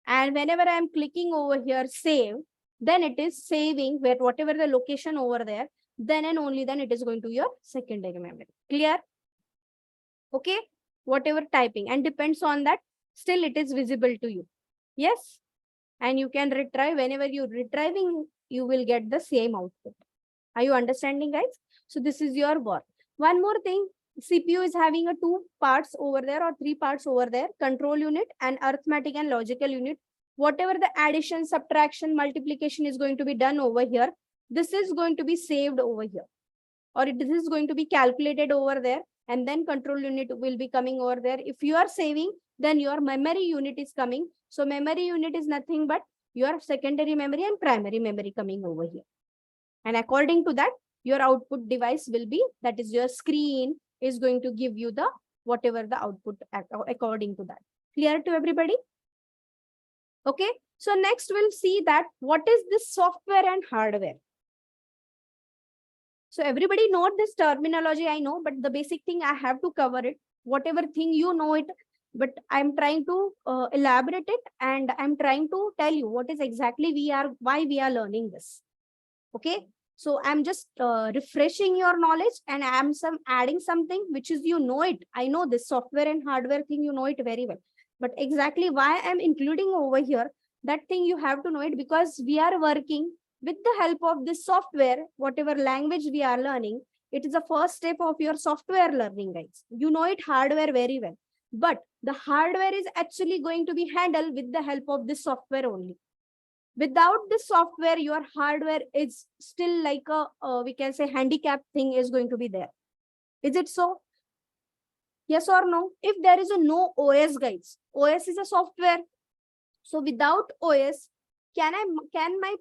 [SPEAKER 2] And whenever I am clicking over here, save, then it is saving where whatever the location over there, then and only then it is going to your secondary memory. Clear? Okay. Whatever typing, and depends on that, still it is visible to you. Yes. And you can retry. Whenever you retrieving, you will get the same output. Are you understanding, guys? So this is your work. One more thing, CPU is having a 2 parts over there or 3 parts over there, control unit and arithmetic and logical unit. Whatever the addition, subtraction, multiplication is going to be done over here, this is going to be saved over here, or this is going to be calculated over there, and then control unit will be coming over there. If you are saving, then your memory unit is coming. So memory unit is nothing but your secondary memory and primary memory coming over here. And according to that, your output device will be, that is your screen, is going to give you the whatever the output according to that. Clear to everybody? Okay. So next we'll see that what is this software and hardware. So everybody know this terminology, I know, but the basic thing I have to cover it. Whatever thing you know it, but I'm trying to elaborate it, and I'm trying to tell you what is exactly why we are learning this. Okay. So I'm just refreshing your knowledge, and I'm adding something which is, you know it. I know this software and hardware thing, you know it very well. But exactly why I'm including over here, that thing you have to know it, because we are working with the help of this software, whatever language we are learning. It is the first step of your software learning, guys. You know it hardware very well, but the hardware is actually going to be handled with the help of this software only. Without this software, your hardware is still like a, we can say, handicap thing is going to be there. Is it so? Yes or no? If there is a no OS, guys, OS is a software. So without OS, can my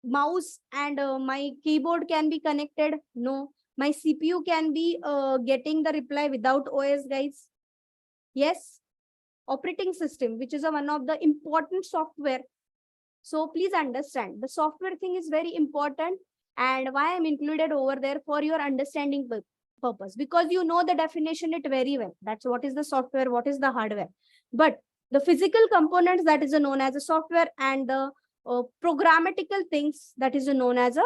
[SPEAKER 2] mouse and my keyboard can be connected? No. My CPU can be getting the reply without OS, guys. Yes. Operating system, which is one of the important software. So please understand, the software thing is very important, and why I'm included over there for your understanding purpose, because you know the definition it very well. That's what is the software, what is the hardware. But the physical components, that is known as a software, and the programmatical things, that is known as a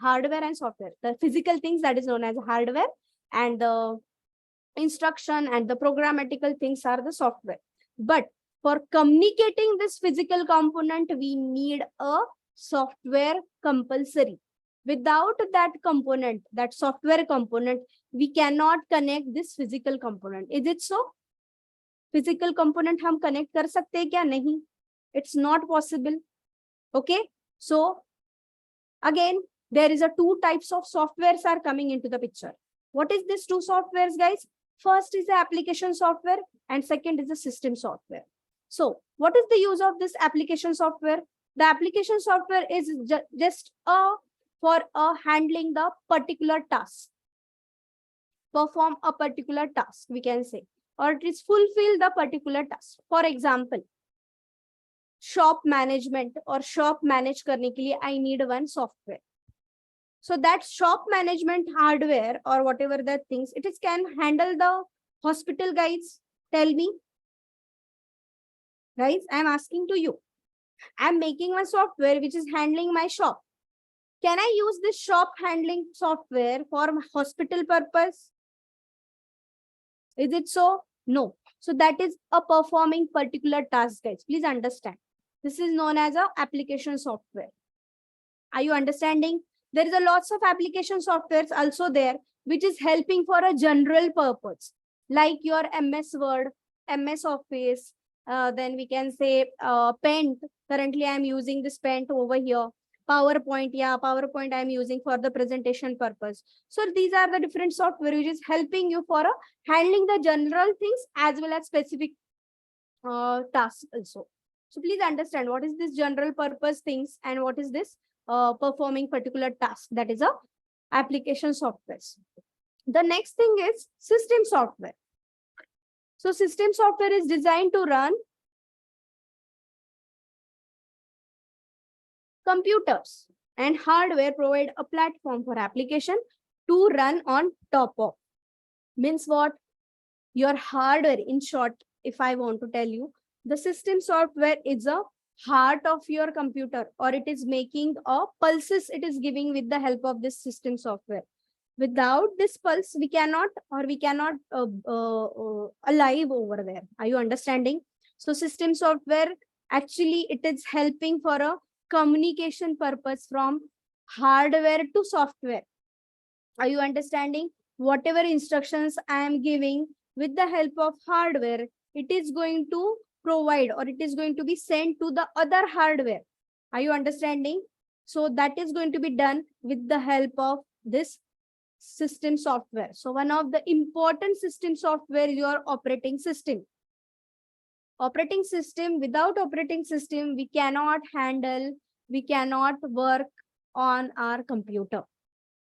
[SPEAKER 2] hardware and software. The physical things, that is known as hardware, and the instruction and the programmatical things are the software. But for communicating this physical component, we need a software compulsory. Without that component, that software component, we cannot connect this physical component. Is it so? Physical component हम connect कर सकते हैं क्या? नहीं. It's not possible. Okay. So again, there is a two types of softwares are coming into the picture. What is this two softwares, guys? First is the application software, and second is the system software. So what is the use of this application software? The application software is just for handling the particular task, perform a particular task, we can say, or it is fulfill the particular task. For example, shop management or shop manage करने के लिए I need one software. So that shop management hardware or whatever that things, it is can handle the hospital, guys. Tell me. Guys, I'm asking to you. I'm making one software which is handling my shop. Can I use this shop handling software for hospital purpose? Is it so? No. So that is a performing particular task, guys. Please understand. This is known as a application software. Are you understanding? There is a lots of application softwares also there, which is helping for a general purpose, like your MS Word, MS Office, then we can say Paint. Currently, I'm using this Paint over here. PowerPoint, yeah, PowerPoint I'm using for the presentation purpose. So these are the different software which is helping you for handling the general things as well as specific tasks also. So please understand what is this general purpose things and what is this performing particular task, that is a application software. The next thing is system software. So system software is designed to run computers, and hardware provide a platform for application to run on top of. Means what? Your hardware, in short, if I want to tell you, the system software is a heart of your computer, or it is making a pulses it is giving with the help of this system software. Without this pulse, we cannot alive over there. Are you understanding? So system software, actually, it is helping for a communication purpose from hardware to software. Are you understanding? Whatever instructions I am giving with the help of hardware, it is going to provide, or it is going to be sent to the other hardware. Are you understanding? So that is going to be done with the help of this system software. So one of the important system software is your operating system. Operating system, without operating system, we cannot handle, we cannot work on our computer.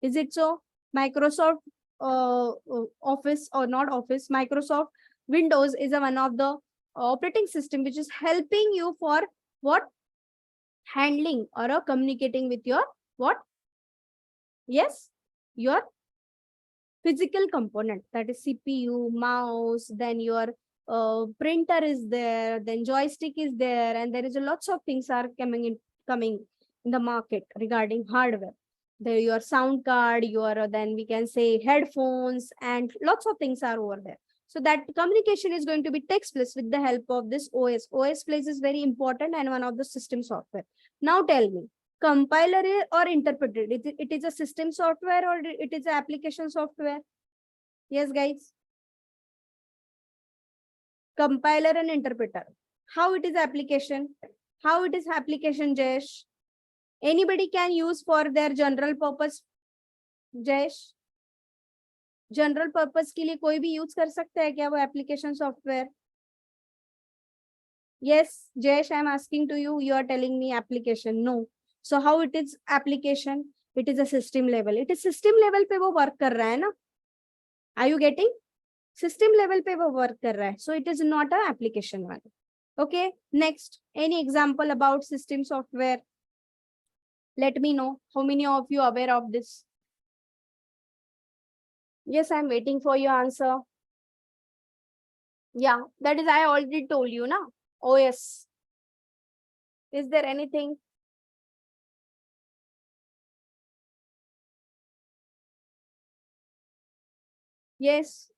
[SPEAKER 2] Is it so? Microsoft Office, or not Office, Microsoft Windows is one of the operating system which is helping you for what? Handling or communicating with your what? Yes, your physical component, that is CPU, mouse, then your printer is there, then joystick is there, and there is a lots of things are coming in the market regarding hardware. There your sound card, your then we can say headphones, and lots of things are over there. So that communication is going to be takes place with the help of this OS. OS plays is very important and one of the system software. Now tell me, compiler or interpreter, it is a system software or it is an application software? Yes, guys. Compiler and interpreter. How it is application? How it is application, Jayesh? Anybody can use for their general purpose, Jayesh? General purpose के लिए कोई भी use कर सकता है क्या वो application software? Yes, Jayesh, I am asking to you. You are telling me application. No. So how it is application? It is a system level. It is system level पे वो work कर रहा है ना? Are you getting? System level पे वो work कर रहा है. So it is not a application one. Okay. Next, any example about system software? Let me know. How many of you are aware of this? Yes, I am waiting for your answer. Yeah, that is I already told you, na? OS. Is there anything? Yes.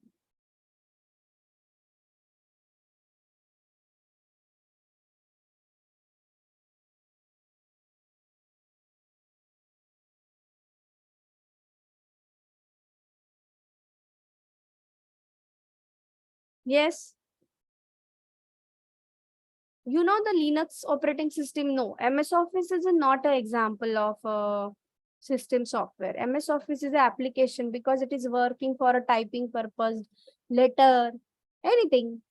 [SPEAKER 2] Yes. You know the Linux operating system? No. MS Office is not an example of system software. MS Office is an application because it is working for a typing purpose, letter, anything.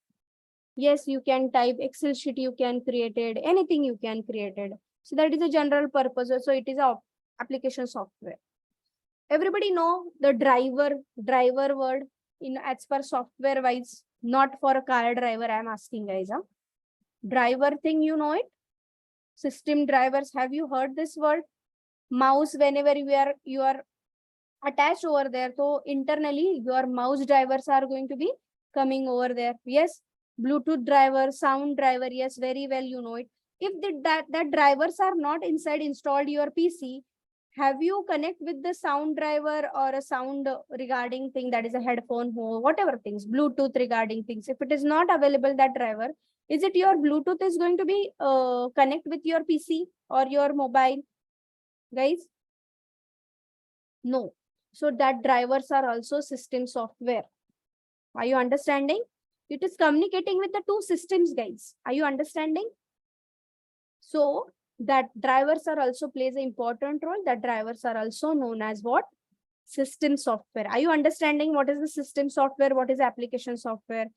[SPEAKER 2] Yes, you can type Excel sheet, you can create it, anything you can create it. So that is a general purpose. So it is a application software. Everybody know the driver word in as per software wise, not for a car driver. I am asking guys, huh? Driver thing, you know it? System drivers, have you heard this word? Mouse, whenever you are attached over there, so internally your mouse drivers are going to be coming over there. Yes, Bluetooth driver, sound driver, yes, very well you know it. If that drivers are not inside installed your PC, have you connect with the sound driver or a sound regarding thing, that is a headphone, whatever things, Bluetooth regarding things, if it is not available that driver, is it your Bluetooth is going to be connect with your PC or your mobile, guys? No. So that drivers are also system software. Are you understanding? It is communicating with the two systems, guys. Are you understanding? So that drivers are also plays an important role. That drivers are also known as what? System software. Are you understanding what is the system software? What is application software?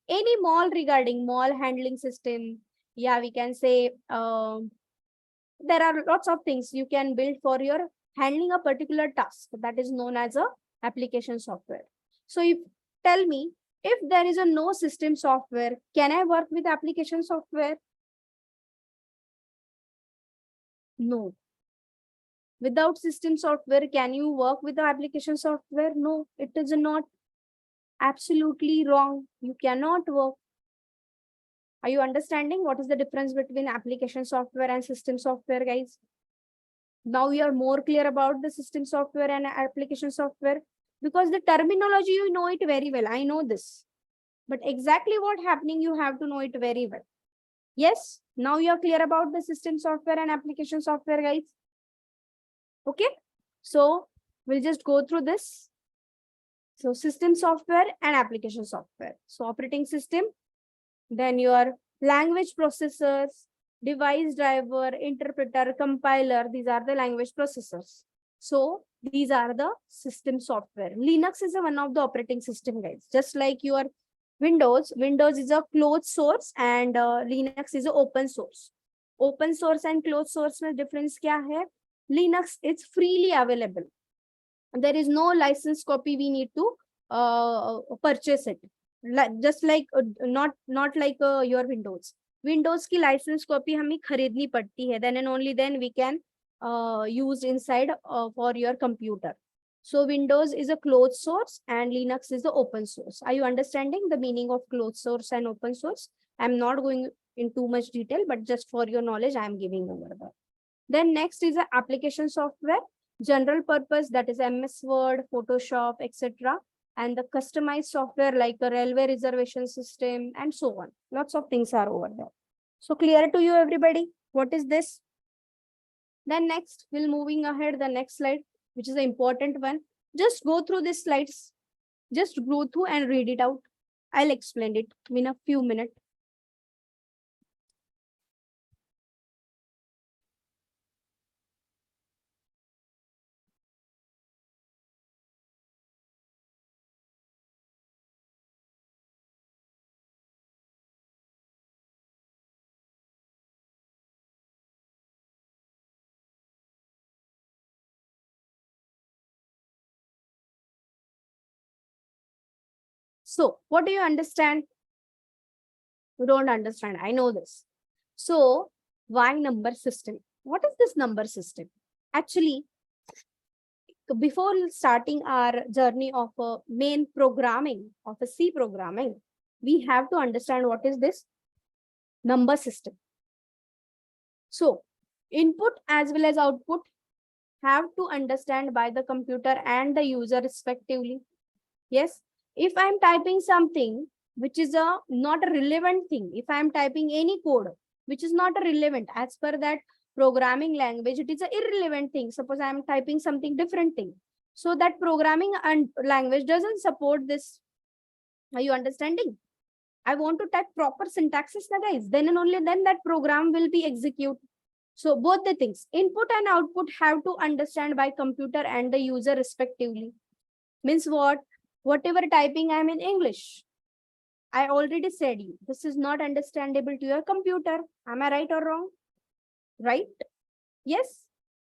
[SPEAKER 2] Any mall regarding mall handling system. Yeah, we can say there are lots of things you can build for your handling a particular task, that is known as a application software. So if tell me, if there is a no system software, can I work with application software? No. Without system software, can you work with the application software? No, it is not. Absolutely wrong. You cannot work. Are you understanding what is the difference between application software and system software, guys? Now you are more clear about the system software and application software, because the terminology, you know it very well. I know this, but exactly what happening, you have to know it very well. Yes, now you are clear about the system software and application software, guys. Okay, so we'll just go through this. So system software and application software. So operating system, then your language processors, device driver, interpreter, compiler, these are the language processors. So these are the system software. Linux is one of the operating system, guys. Just like your Windows is a closed source and Linux is a open source. Open source and closed source में difference क्या है? Linux is freely available. There is no license copy we need to purchase it. Just like not like your Windows की license copy हमें खरीदनी पड़ती है, then and only then we can use inside for your computer. So Windows is a closed source and Linux is the open source. Are you understanding the meaning of closed source and open source? I'm not going in too much detail, but just for your knowledge, I am giving over there. Then next is the application software, general purpose, that is MS Word, Photoshop, etc. And the customized software like a railway reservation system and so on. Lots of things are over there. So clear to you, everybody? What is this? Then next, we'll moving ahead the next slide, which is the important one. Just go through these slides. Just go through and read it out. I'll explain it in a few minutes. So what do you understand? You don't understand. I know this. So why number system? What is this number system? Actually, before starting our journey of main programming of a C programming, we have to understand what is this number system. So input as well as output have to understand by the computer and the user respectively. Yes, if I'm typing something which is not a relevant thing, if I'm typing any code which is not a relevant as per that programming language, it is an irrelevant thing. Suppose I'm typing something different thing. So that programming and language doesn't support this. Are you understanding? I want to type proper syntaxes, guys. Then and only then that program will be executed. So both the things, input and output, have to understand by computer and the user respectively. Means what? Whatever typing I'm in English, I already said you, this is not understandable to your computer. Am I right or wrong? Right? Yes.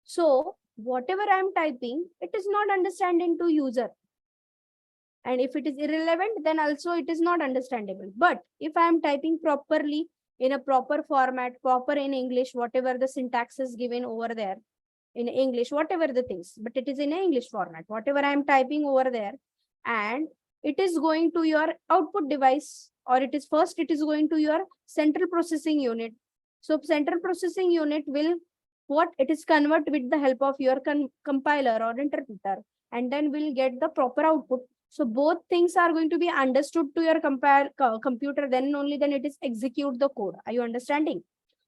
[SPEAKER 2] So whatever I'm typing, it is not understanding to user. And if it is irrelevant, then also it is not understandable. But if I am typing properly in a proper format, proper in English, whatever the syntax is given over there in English, whatever the things, but it is in English format, whatever I am typing over there, and it is going to your output device, or it is going to your central processing unit. So central processing unit will it is convert with the help of your compiler or interpreter, and then we'll get the proper output. So both things are going to be understood to your computer, then only then it is execute the code. Are you understanding?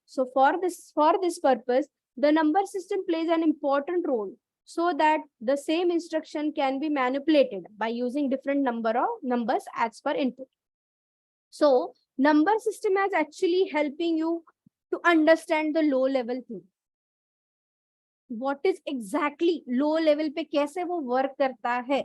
[SPEAKER 2] So for this purpose, the number system plays an important role, so that the same instruction can be manipulated by using different number of numbers as per input. So number system is actually helping you to understand the low level thing. What is exactly low level पे कैसे वो work करता है,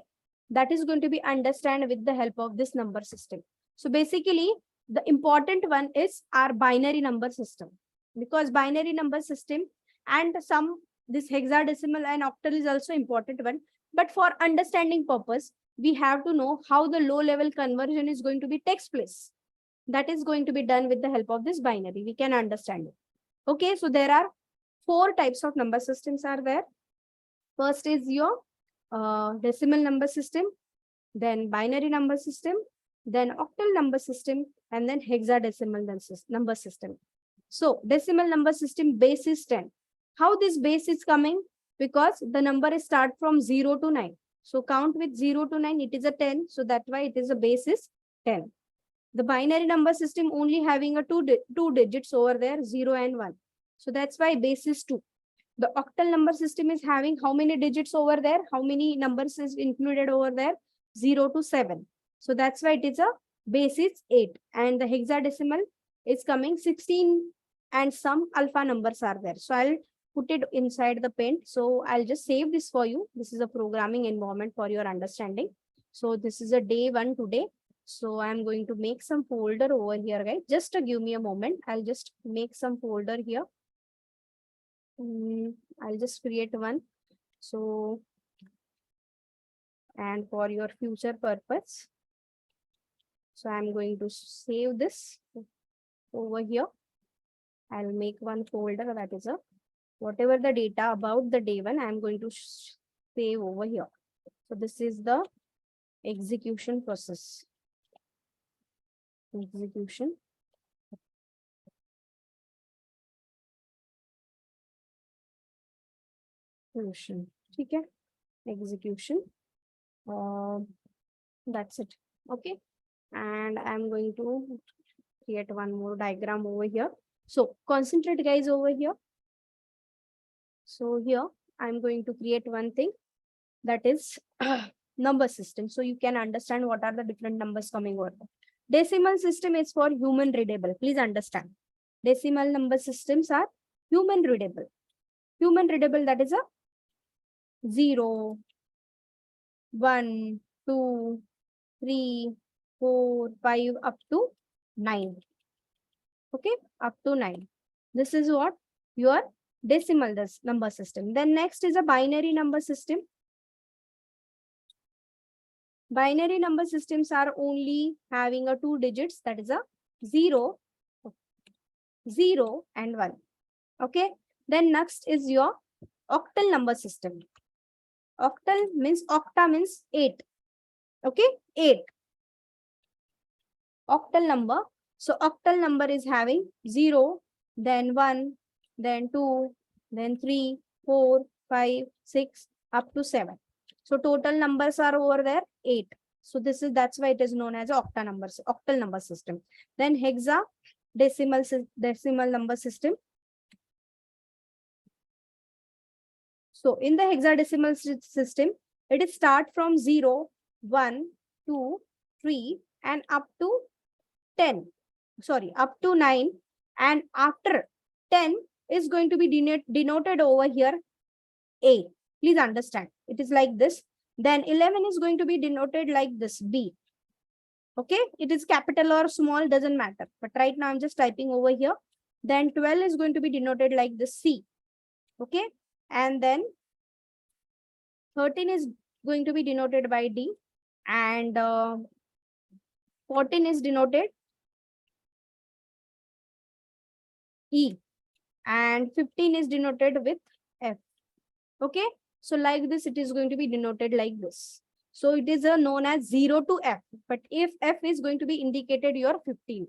[SPEAKER 2] that is going to be understand with the help of this number system. So basically the important one is our binary number system, because binary number system and this hexadecimal and octal is also important one. But for understanding purpose, we have to know how the low level conversion is going to be takes place. That is going to be done with the help of this binary. We can understand it. Okay, so there are 4 types of number systems are there. First is your decimal number system, then binary number system, then octal number system, and then hexadecimal number system. So decimal number system base is 10. How this base is coming? Because the number is start from 0 to 9. So count with 0 to 9, it is a 10. So that's why it is a base is 10. The binary number system only having a two digits over there, 0 and 1. So that's why base is 2. The octal number system is having how many digits over there? How many numbers is included over there? 0 to 7. So that's why it is a base is 8. And the hexadecimal is coming 16 and some alpha numbers are there. So I'll put it inside the paint. So I'll just save this for you. This is a programming environment for your understanding. So this is a day 1 today. So I'm going to make some folder over here, guys. Just give me a moment. I'll just make some folder here. I'll just create one. So and for your future purpose. So I'm going to save this over here. I'll make one folder that is a whatever the data about the day one, I'm going to save over here. So this is the execution process. Execution. Okay. Execution. That's it. Okay. And I'm going to create one more diagram over here. So concentrate guys over here. So here I'm going to create one thing that is number system. So you can understand what are the different numbers coming over. Decimal system is for human readable. Please understand. Decimal number systems are human readable. Human readable, that is a 0, 1, 2, 3, 4, 5 up to 9. Okay, up to 9. This is what your decimal number system. Then next is a binary number system. Binary number systems are only having a 2 digits, that is a 0, 0 and 1. Okay. Then next is your octal number system. Octal means, octa means 8. Okay, 8. Octal number. So octal number is having 0, then 1, then 2, then 3, 4, 5, 6, up to 7. So total numbers are over there 8. So that's why it is known as octal number system. Then hexa decimal number system. So in the hexadecimal system, it is start from 0, 1, 2, 3 and up to 10. Sorry, up to 9, and after 10 is going to be denoted over here A. Please understand. It is like this. Then 11 is going to be denoted like this, B. Okay, it is capital or small, doesn't matter. But right now I'm just typing over here. Then 12 is going to be denoted like this, C. Okay, and then 13 is going to be denoted by D, and 14 is denoted E, and 15 is denoted with F. Okay, so like this, it is going to be denoted like this. So it is known as 0 to F, but if F is going to be indicated your 15.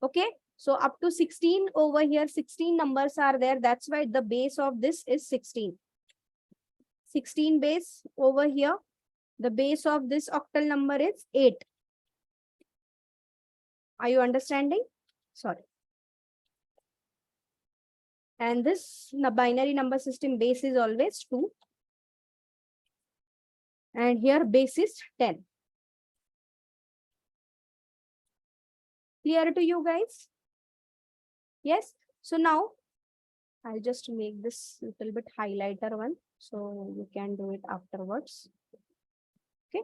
[SPEAKER 2] Okay, so up to 16 over here, 16 numbers are there. That's why the base of this is 16. 16 base over here. The base of this octal number is 8. Are you understanding? Sorry. And this binary number system base is always 2. And here base is 10. Clear to you guys? Yes. So now I'll just make this little bit highlighter one, so you can do it afterwards. Okay.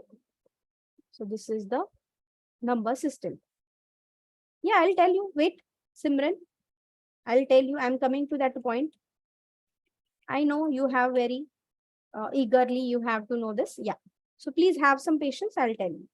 [SPEAKER 2] So this is the number system. Yeah, I'll tell you. Wait, Simran. I'll tell you. I'm coming to that point. I know you have very eagerly, you have to know this. Yeah. So please have some patience. I'll tell you.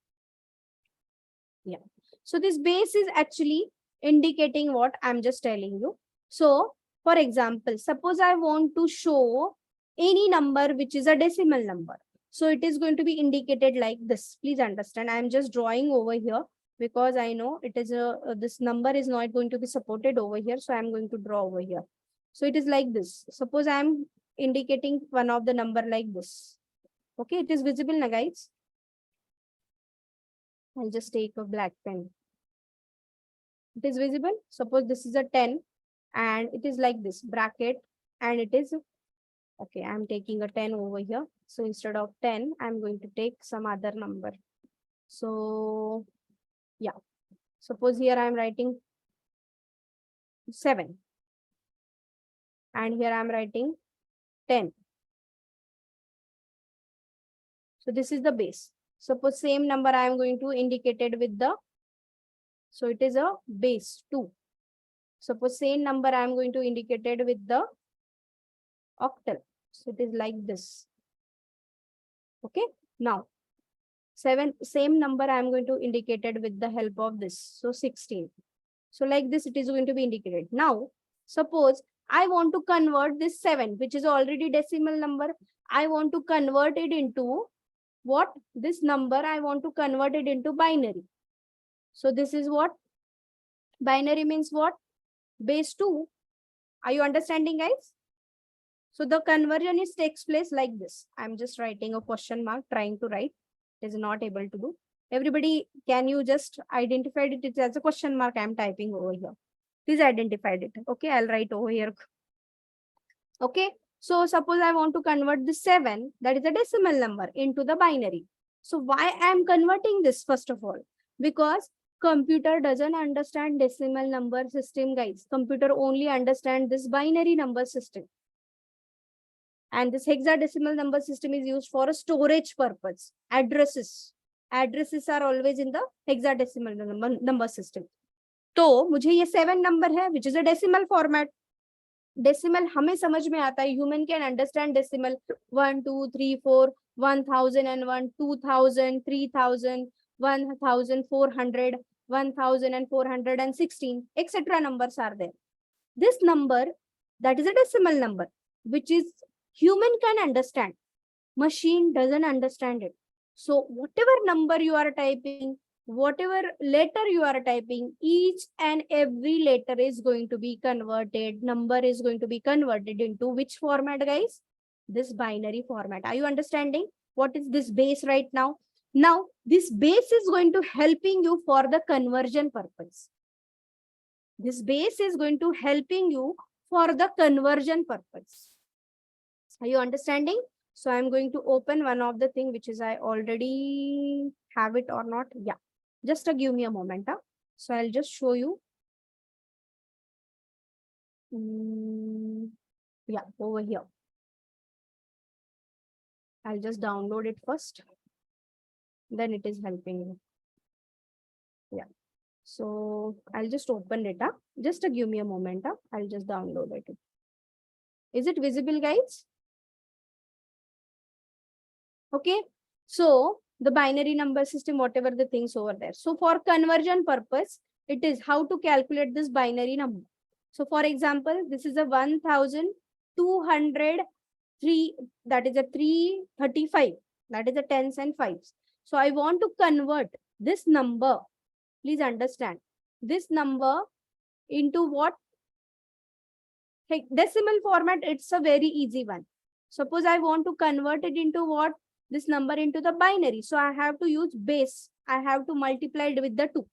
[SPEAKER 2] Yeah. So this base is actually indicating what I'm just telling you. So for example, suppose I want to show any number which is a decimal number. So it is going to be indicated like this. Please understand. I'm just drawing over here because I know it is this number is not going to be supported over here. So I'm going to draw over here. So it is like this. Suppose I'm indicating one of the number like this. Okay, it is visible now, guys. I'll just take a black pen. It is visible. Suppose this is a 10 and it is like this bracket, and it is okay. I'm taking a 10 over here. So instead of 10, I'm going to take some other number. So yeah, suppose here I'm writing 7 and here I'm writing 10. So this is the base. Suppose same number I am going to indicate it with the, so it is a base 2. Suppose same number I am going to indicate it with the octal. So it is like this. Okay. Now 7, same number I am going to indicate it with the help of this. So 16. So like this, it is going to be indicated. Now, suppose I want to convert this 7, which is already decimal number. I want to convert it into what? This number, I want to convert it into binary. So this is what? Binary means what? Base 2. Are you understanding, guys? So the conversion is takes place like this. I'm just writing a question mark, trying to write. It is not able to do. Everybody, can you just identify it as a question mark? I'm typing over here. Please identify it. Okay, I'll write over here. Okay, so suppose I want to convert the 7, that is a decimal number, into the binary. So why I'm converting this first of all? Because computer doesn't understand decimal number system, guys. Computer only understand this binary number system. And this hexadecimal number system is used for a storage purpose. Addresses are always in the hexadecimal number system. तो मुझे ये 7 number है, which is a decimal format. Decimal हमें समझ में आता है. Human can understand decimal 1, 2, 3, 4, 1001, 2000, 3000, 1400, 1416, etc. numbers are there. This number, that is a decimal number, which is human can understand. Machine doesn't understand it. So whatever number you are typing, whatever letter you are typing, each and every letter is going to be converted. Number is going to be converted into which format, guys? This binary format. Are you understanding? What is this base right now? Now, this base is going to helping you for the conversion purpose. This base is going to helping you for the conversion purpose. Are you understanding? So I'm going to open one of the thing which is I already have it or not. Yeah, just give me a moment. So I'll just show you. Yeah, over here. I'll just download it first. Then it is helping you. Yeah. So I'll just open it up. Just give me a moment. I'll just download it. Is it visible, guys? Okay. So the binary number system, whatever the things over there. So for conversion purpose, it is how to calculate this binary number. So for example, this is a 1203, that is a 335, that is a tens and fives. So I want to convert this number, please understand, this number into what? Hey, decimal format, it's a very easy one. Suppose I want to convert it into what? This number into the binary. So I have to use base. I have to multiply it with the 2.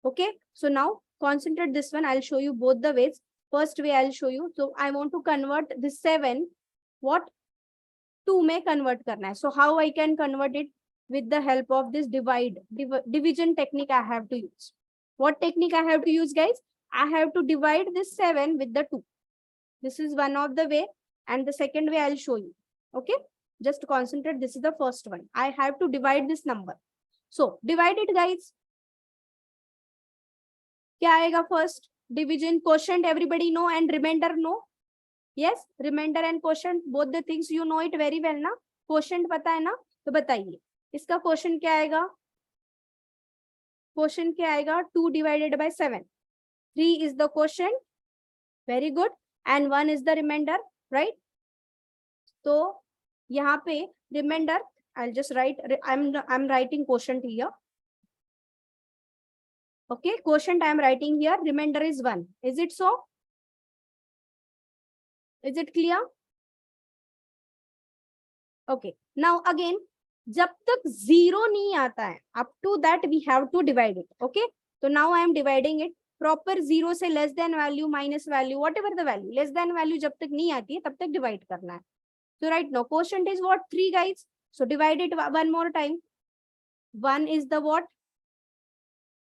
[SPEAKER 2] Okay. So now concentrate this one. I'll show you both the ways. First way I'll show you. So I want to convert this 7. What? 2 may convert karna hai. So how I can convert it? With the help of this division technique I have to use. What technique I have to use, guys? I have to divide this 7 with the 2. This is one of the way. And the second way I'll show you. Okay. Just concentrate. This is the first one. I have to divide this number. So divide it, guys. क्या आएगा first? Division, quotient, everybody know, and remainder know. Yes, remainder and quotient, both the things you know it very well ना. Quotient पता है ना? तो बताइए. इसका quotient क्या आएगा? Quotient क्या आएगा? 2 divided by 7. 3 is the quotient. Very good. And 1 is the remainder, right? So यहाँ पे remainder, I'll just write. I'm writing quotient here. Okay, quotient I am writing here. Remainder is 1. Is it so? Is it clear? Okay. Now again, जब तक 0 नहीं आता है, up to that we have to divide it. Okay. So now I am dividing it. Proper 0 से less than value, minus value, whatever the value, less than value जब तक नहीं आती है, तब तक divide करना है. So right now, quotient is what? 3, guys. So divide it one more time. 1 is the what?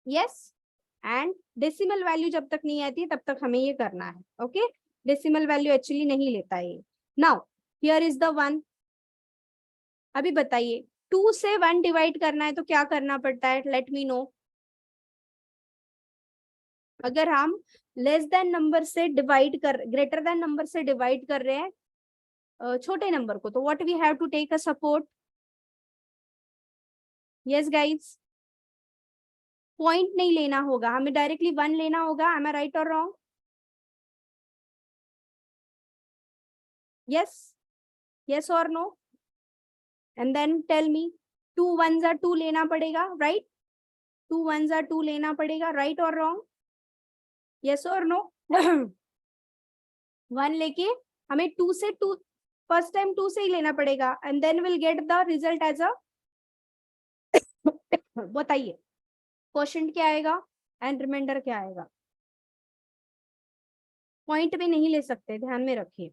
[SPEAKER 2] Yes. And decimal value जब तक नहीं आती है, तब तक हमें ये करना है. Okay. Decimal value actually नहीं लेता है. Now, here is the 1. अभी बताइए 2 से 1 डिवाइड करना है तो क्या करना पड़ता है? Let me know. अगर हम लेस देन नंबर से डिवाइड कर, ग्रेटर देन नंबर से डिवाइड कर रहे हैं छोटे नंबर को, तो what we have to take a support? Yes guys, point नहीं लेना होगा, हमें डायरेक्टली 1 लेना होगा. एम आई राइट और रॉन्ग? यस, यस और no? And then tell me. 2 1s are 2 लेना पड़ेगा, राइट? 2 1s are 2 लेना पड़ेगा, राइट और रॉन्ग? यस और नो? 1 लेके हमें 2 से 2 फर्स्ट टाइम 2 से ही लेना पड़ेगा, and then will get the result as a. बताइए क्वेश्चन क्या आएगा एंड रिमाइंडर क्या आएगा? पॉइंट भी नहीं ले सकते, ध्यान में रखिए.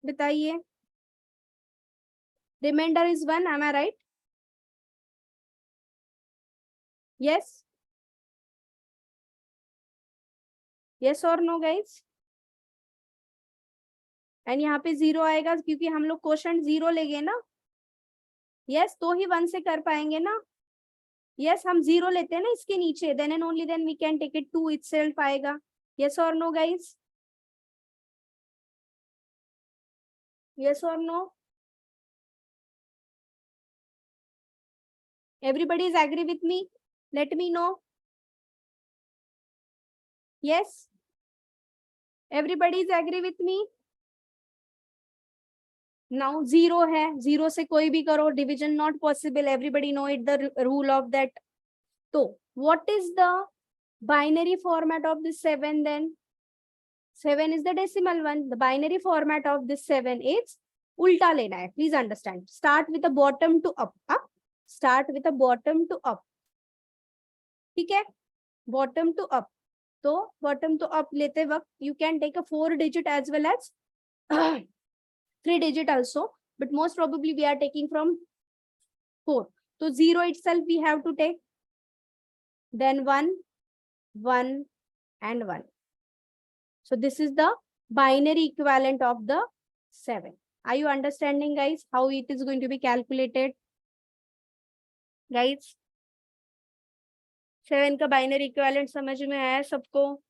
[SPEAKER 2] बताइए. Reminder is 1, am I right? Yes, yes और नो गाइज? एंड यहाँ पे 0 आएगा क्योंकि हम लोग क्वेश्चन 0 लेंगे ना. यस, तो ही 1 से कर पाएंगे ना. यस, हम 0 लेते हैं ना इसके नीचे, then and only then we can take it 2 itself आएगा. यस और नो गाइज? यस और no? Everybody is agree with me? Let me know. Yes? Everybody is agree with me? Now 0 है, 0 से कोई भी करो, division not possible. Everybody know it, the rule of that. So, what is the binary format of this 7 then? 7 is the decimal one. The binary format of this 7 is ulta lena hai. Please understand. Start with the bottom to up. Up. Start with the bottom to up. ठीक है? Bottom to up. तो bottom to up लेते वक्त you can take a 4 digit as well as 3 digit also, but most probably we are taking from 4. So 0 itself we have to take, then 1, 1 and 1. So this is the binary equivalent of the 7. Are you understanding guys how it is going to be calculated? Guys, 7 का binary equivalent समझ में आया सबको?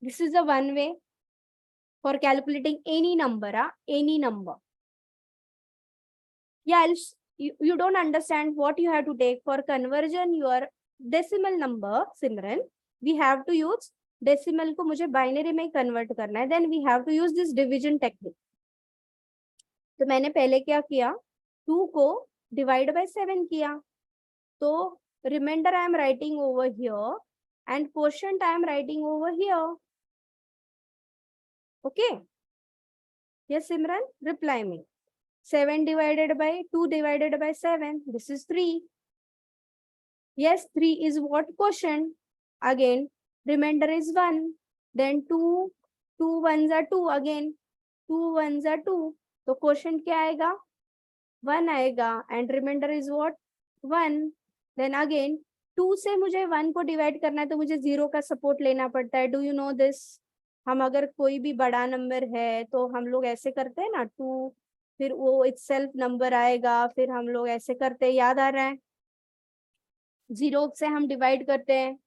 [SPEAKER 2] This is the one way for calculating any number, any number. Yeah, else you don't understand what you have to take for conversion your decimal number, Simran. We have to use decimal को मुझे binary में convert करना है. Then we have to use this division technique. तो मैंने पहले क्या किया, 2 को divide by 7 किया. तो remainder I am writing over here and quotient I am writing over here. Okay? Yes, Simran, reply me. 7 divided by 2 divided by 7. This is 3. Yes, 3 is what quotient? Again, remainder is 1. Then 2 1s are 2 again. 2 1s are 2. तो quotient क्या आएगा? 1 आएगा. And remainder is what? 1. Then again, 2 से मुझे 1 को divide करना है तो मुझे 0 का support लेना पड़ता है. Do you know this? हम अगर कोई भी बड़ा नंबर है तो हम लोग ऐसे करते हैं ना, 2 फिर वो इटसेल्फ नंबर आएगा, फिर हम लोग ऐसे करते हैं, याद आ रहा है? 0 से हम डिवाइड करते हैं.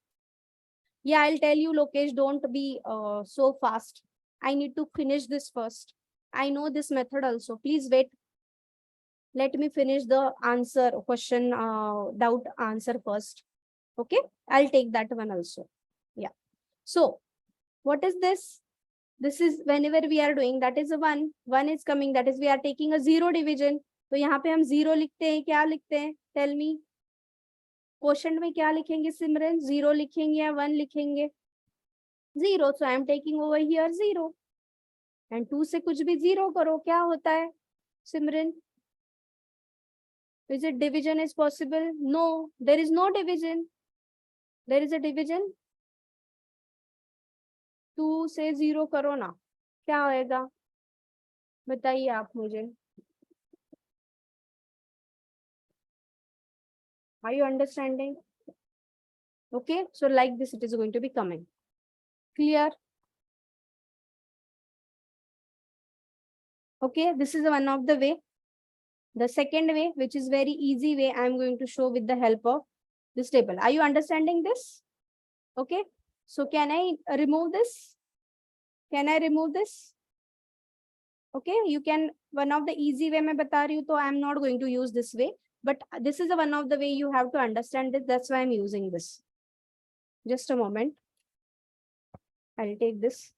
[SPEAKER 2] Yeah, I'll tell you, Lokesh, don't be so fast. I need to finish this first. I know this method also. Please wait. Let me finish the answer question, doubt answer first. Okay, I'll take that one also. Yeah. So, what is this? This is whenever we are doing, that is a 1. 1 is coming, that is we are taking a 0 division. तो यहाँ पे हम 0 लिखते हैं, क्या लिखते हैं? Tell me. Question में क्या लिखेंगे सिमरन? 0 लिखेंगे या 1 लिखेंगे? 0. So I am taking over here 0. And 2 से कुछ भी 0 करो, क्या होता है सिमरन? Is it division is possible? No, there is no division. There is a division. 2 से 0 करो ना, क्या होएगा? बताइए आप मुझे. Are you understanding? Okay, so like this it is going to be coming. Clear? Okay, this is one of the way. The second way, which is very easy way, I am going to show with the help of this table. Are you understanding this? Okay, so can I remove this? Can I remove this? Okay, you can, one of the easy way मैं बता रही हूँ, तो I am not going to use this way. but this is one of the way you have to understand it. That's why I'm using this. Just a moment. I'll take this.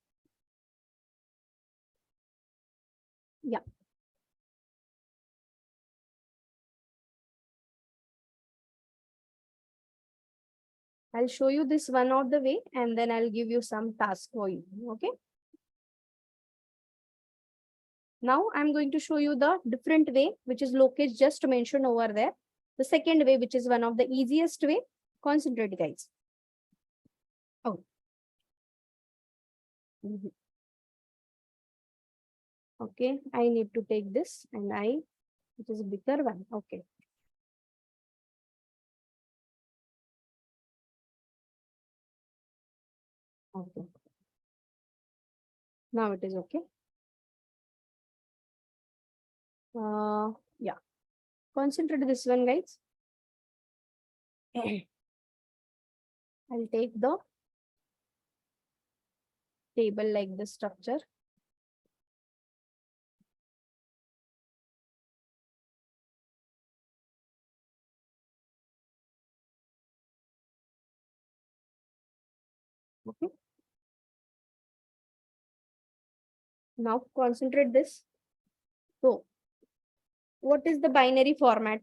[SPEAKER 2] Yeah. I'll show you this one of the way and then I'll give you some task for you. Okay. Now I'm going to show you the different way, which is Lokesh just mentioned over there. The second way, which is one of the easiest way. Concentrate, guys. Oh. Okay, I need to take this and it is a bigger one. Okay. Okay. Now it is okay. Yeah. Concentrate this one, guys. I'll take the table like this structure. Okay. Now concentrate this. So what is the binary format?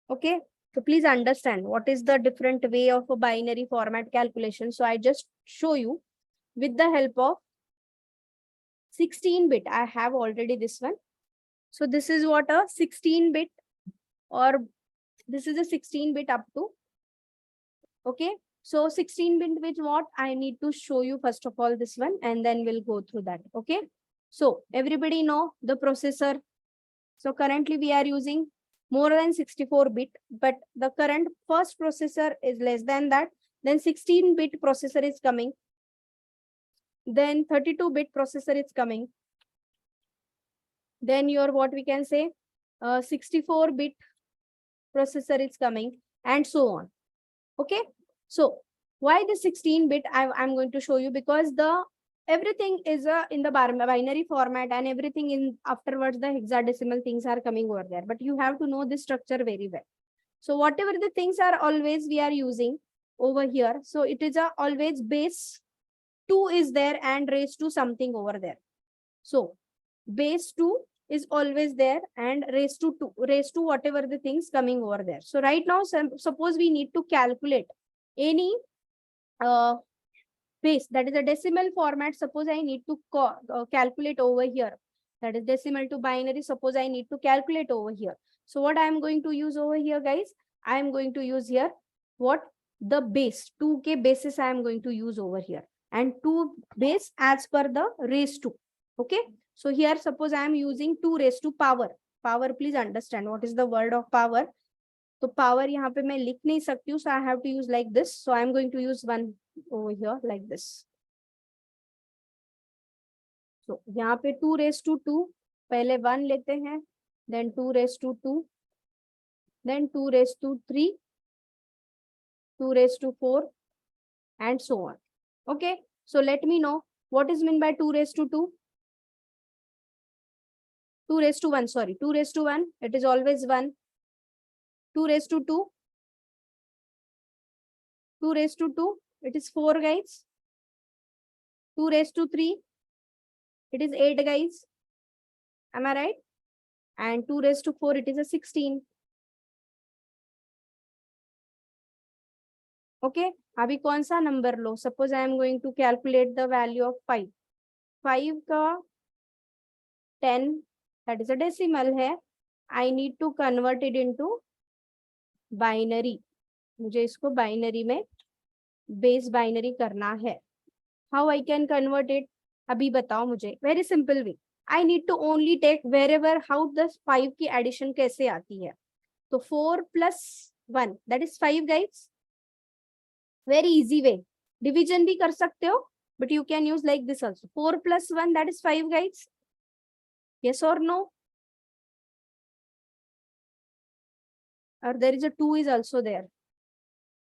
[SPEAKER 2] Okay. So please understand what is the different way of a binary format calculation. So I just show you with the help of 16-bit. I have already this one. So this is what a 16-bit, or this is a 16-bit up to. Okay. So 16-bit with what? I need to show you first of all this one and then we'll go through that. Okay. So everybody know the processor. So currently we are using more than 64-bit, but the current first processor is less than that. Then 16-bit processor is coming. Then 32-bit processor is coming. Then your what we can say 64-bit processor is coming and so on. Okay. So why the 16-bit? I'm going to show you because the everything is in the binary format and everything in afterwards the hexadecimal things are coming over there. But you have to know this structure very well. So whatever the things are always we are using over here. So it is a always base 2 is there and raised to something over there. So base 2 is always there and raised to 2, raised to whatever the things coming over there. So right now, suppose we need to calculate any base that is a decimal format. Suppose I need to calculate over here. That is decimal to binary. Suppose I need to calculate over here. So what I am going to use over here, guys? I am going to use here what? The base 2k basis I am going to use over here, and 2 base as per the raised to. Okay. So here suppose I am using 2 raised to power. Power, please understand what is the word of power. So power यहाँ पे मैं लिख नहीं सकती हूँ, so I have to use like this. So I am going to use 1 over here like this. So यहाँ पे 2 raised to 2, पहले 1 लेते हैं, then 2 raised to 2, then 2 raised to 3, 2 raised to 4, and so on. Okay. So let me know what is meant by 2 raised to 2. 2 raised to 1, sorry, 2 raised to 1, it is always 1. 2 raised to 2, 2 raised to 2, it is 4, guys. 2 raised to 3, it is 8, guys. Am I right? And 2 raised to 4, it is a 16. Okay. अभी कौन सा number low? Suppose I am going to calculate the value of 5. 5 का 10, that is a decimal है. I need to convert it into binary. मुझे इसको binary में base binary करना है. How I can convert it? अभी बताओ मुझे. Very simple way. I need to only take wherever how the 5 की addition कैसे आती है. तो 4 plus 1, that is 5, guys. Very easy way. Division भी कर सकते हो, but you can use like this also. 4 plus 1, that is 5, guys. Yes or no? Or there is a 2 is also there.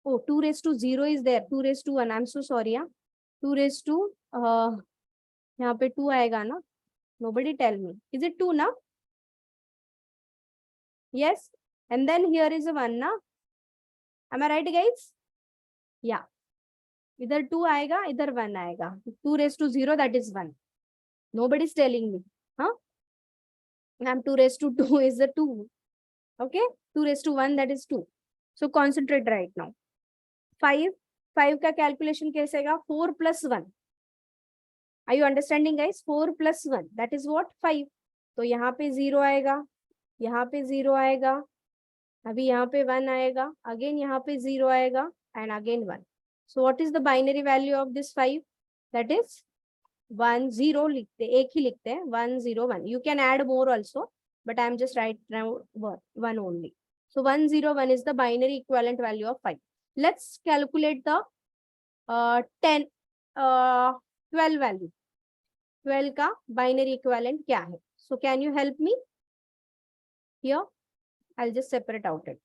[SPEAKER 2] Oh, 2 raised to 0 is there. 2 raised to 1. I'm so sorry. Yeah? 2 raised to यहाँ पे 2 आएगा ना? Nobody tell me. Is it 2 now? Yes. and then here is a 1 na. Am I right guys? Yeah, इधर 2 आएगा, इधर 1 आएगा. 2 raised to 0, that is 1. Nobody is telling me, huh? And 2 raised to 2 is the 2. Okay, 2 raised to 1, that is 2. So concentrate right now. 5 का calculation कैसे आएगा? 4 plus 1. Are you understanding guys? 4 plus 1, that is what? 5. तो यहाँ पे 0 आएगा, यहाँ पे 0 आएगा, अभी यहाँ पे 1 आएगा, again यहाँ पे 0 आएगा, and again 1. So what is the binary value of this 5? That is 1 0 लिखते, एक ही लिखते हैं, 1 0 1. You can add more also, but I am just right now 1 only. So 1 0 1 is the binary equivalent value of 5. Let's calculate the 12 value. 12 का binary equivalent क्या है? So can you help me? Here, I'll just separate out it.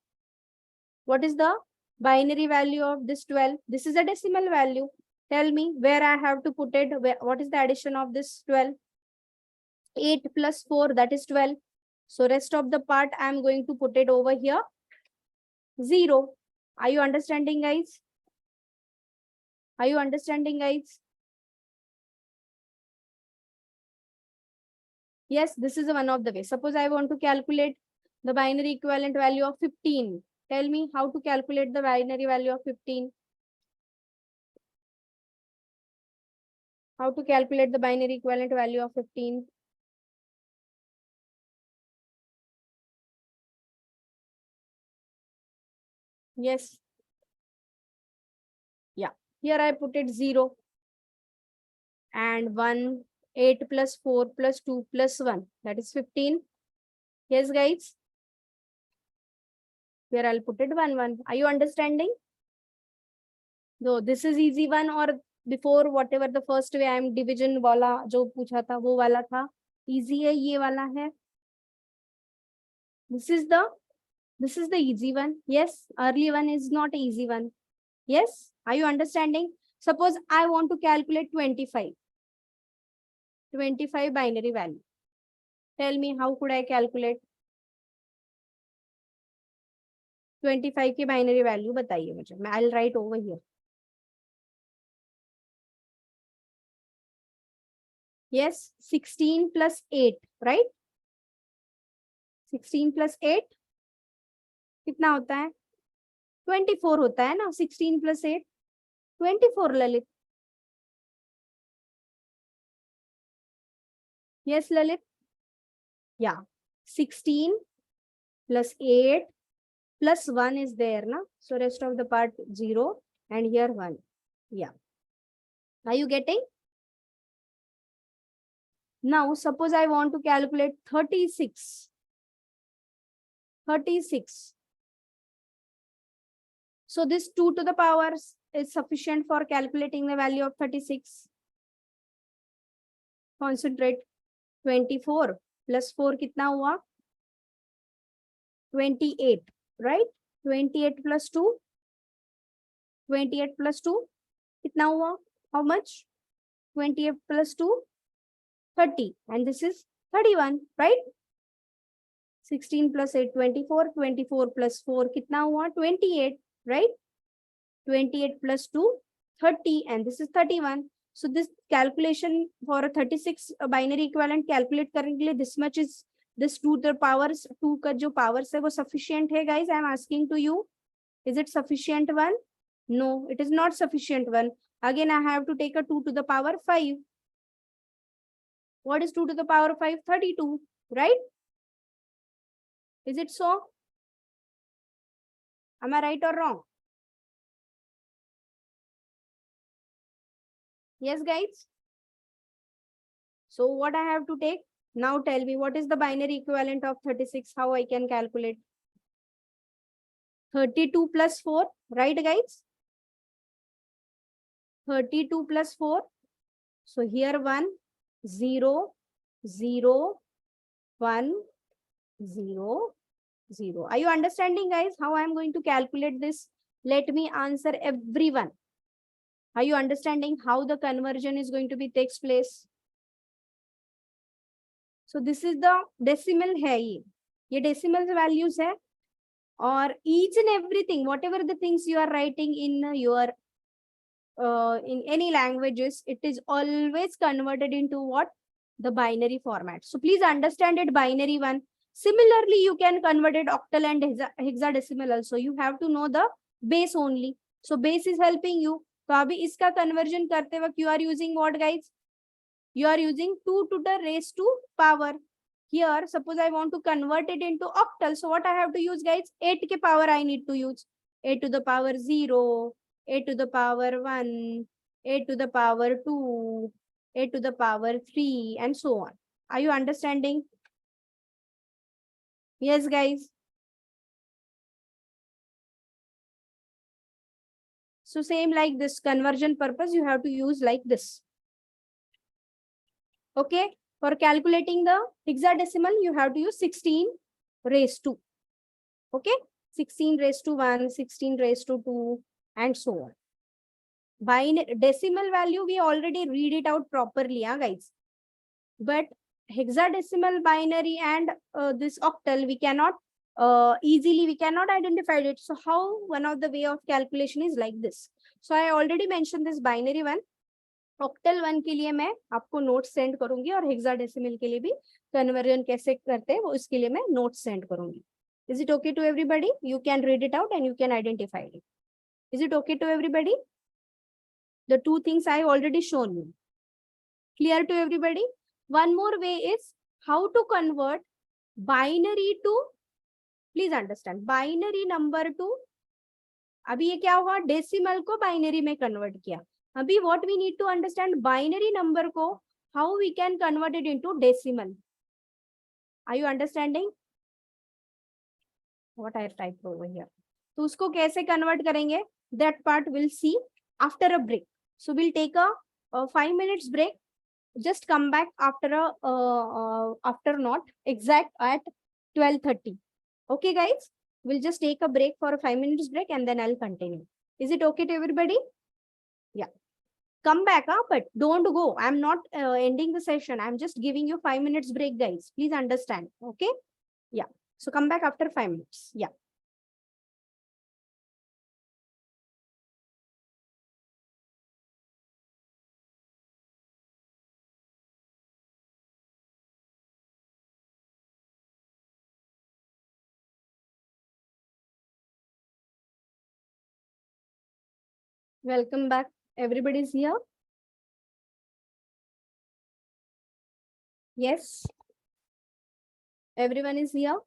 [SPEAKER 2] What is the binary value of this 12? This is a decimal value. Tell me where I have to put it. What is the addition of this 12? 8 plus 4, that is 12. So rest of the part I am going to put it over here. 0. Are you understanding guys? Are you understanding guys? Yes, this is one of the ways. Suppose I want to calculate the binary equivalent value of 15. Tell me how to calculate the binary value of 15. How to calculate the binary equivalent value of 15? Yes. Yeah. Here I put it 0. And 1, 8 plus 4 plus 2 plus 1. That is 15. Yes, guys. Here I'll put it 1, 1. Are you understanding? No, this is easy one, or before whatever the first way I am division वाला जो पूछा था वो वाला था. Easy है, ये वाला है. This is the easy one. Yes, early one is not easy one. Yes, are you understanding? Suppose I want to calculate 25 binary value. Tell me how could I calculate 25 की binary value बताइए मुझे. I'll write over here. Yes, 16 plus 8, right? 16 plus 8 कितना होता है? 24 होता है ना. 16 plus 8 24 Lalit. Yes, Lalit. Yeah, 16 plus 8 plus 1 is there, na? So rest of the part 0 and here 1. Yeah. Are you getting? Now, suppose I want to calculate 36. 36. So this 2 to the power is sufficient for calculating the value of 36. Concentrate. 24 plus 4 कितना हुआ? 28, right? 28 plus 2. 28 plus 2 कितना हुआ? How much? 28 plus 2, 30. And this is 31, right? 16 plus 8, 24. 24 plus 4 कितना हुआ? 28, right? 28 plus 2, 30. And this is 31. So this calculation for a 36 binary equivalent calculate करने के लिए this much is this 2 to the powers 2 का जो powers है वो sufficient है guys. I am asking to you, is it sufficient one? No, it is not sufficient one. Again I have to take a 2 to the power 5. What is 2 to the power 5? 32, right? Is it so? Am I right or wrong? Yes, guys. So what I have to take? Now tell me, what is the binary equivalent of 36? How I can calculate? 32 plus 4, right, guys? 32 plus 4. So here 1, 0, 0, 1, 0, 0. Are you understanding, guys, how I am going to calculate this? Let me answer everyone. Are you understanding how the conversion is going to be takes place? So this is the decimal है ये decimal values है. or each and everything, whatever the things you are writing in your in any languages, it is always converted into what? The binary format. So please understand it, binary one. Similarly, you can convert it octal and hexadecimal also. You have to know the base only. So base is helping you. तो अभी इसका conversion करते वक्त you are using what, guys? You are using 2 to the raise to power. Here, suppose I want to convert it into octal. So what I have to use, guys? 8 ke power I need to use. 8 to the power 0, 8 to the power 1, 8 to the power 2, 8 to the power 3, and so on. Are you understanding? Yes, guys. So same like this conversion purpose, you have to use like this. Okay. For calculating the hexadecimal, you have to use 16 raised to. Okay. 16 raised to 1, 16 raised to 2, and so on. Decimal value, we already read it out properly, guys. But hexadecimal, binary, and this octal, we cannot easily, we cannot identify it. So how one of the way of calculation is like this. So I already mentioned this binary one. Octal one के लिए मैं आपको note send करूंगी और hexadecimal के लिए भी conversion कैसे करते हैं वो इसके लिए मैं नोट सेंड करूंगी. Is it okay to everybody? You can read it out and you can identify it. Is it okay to everybody? The two things I already shown you. Clear to everybody? One more way is how to convert binary to, please understand, binary number to, अभी ये क्या हुआ, decimal को binary में convert किया. अभी what we need to understand, binary number को how we can convert it into decimal. Are you understanding what I typed over here? तो उसको कैसे convert करेंगे, that part we'll see after a break. So we'll take a 5 minutes break. Just come back after after not exact at 12:30. Okay, guys, we'll just take a break for a 5 minutes break and then I'll continue. Is it okay to everybody? Yeah. Come back, but don't go. I'm not ending the session. I'm just giving you 5 minutes break, guys. Please understand. Okay. Yeah. So come back after 5 minutes. Yeah. Welcome back. Everybody's here. Yes. Everyone is here.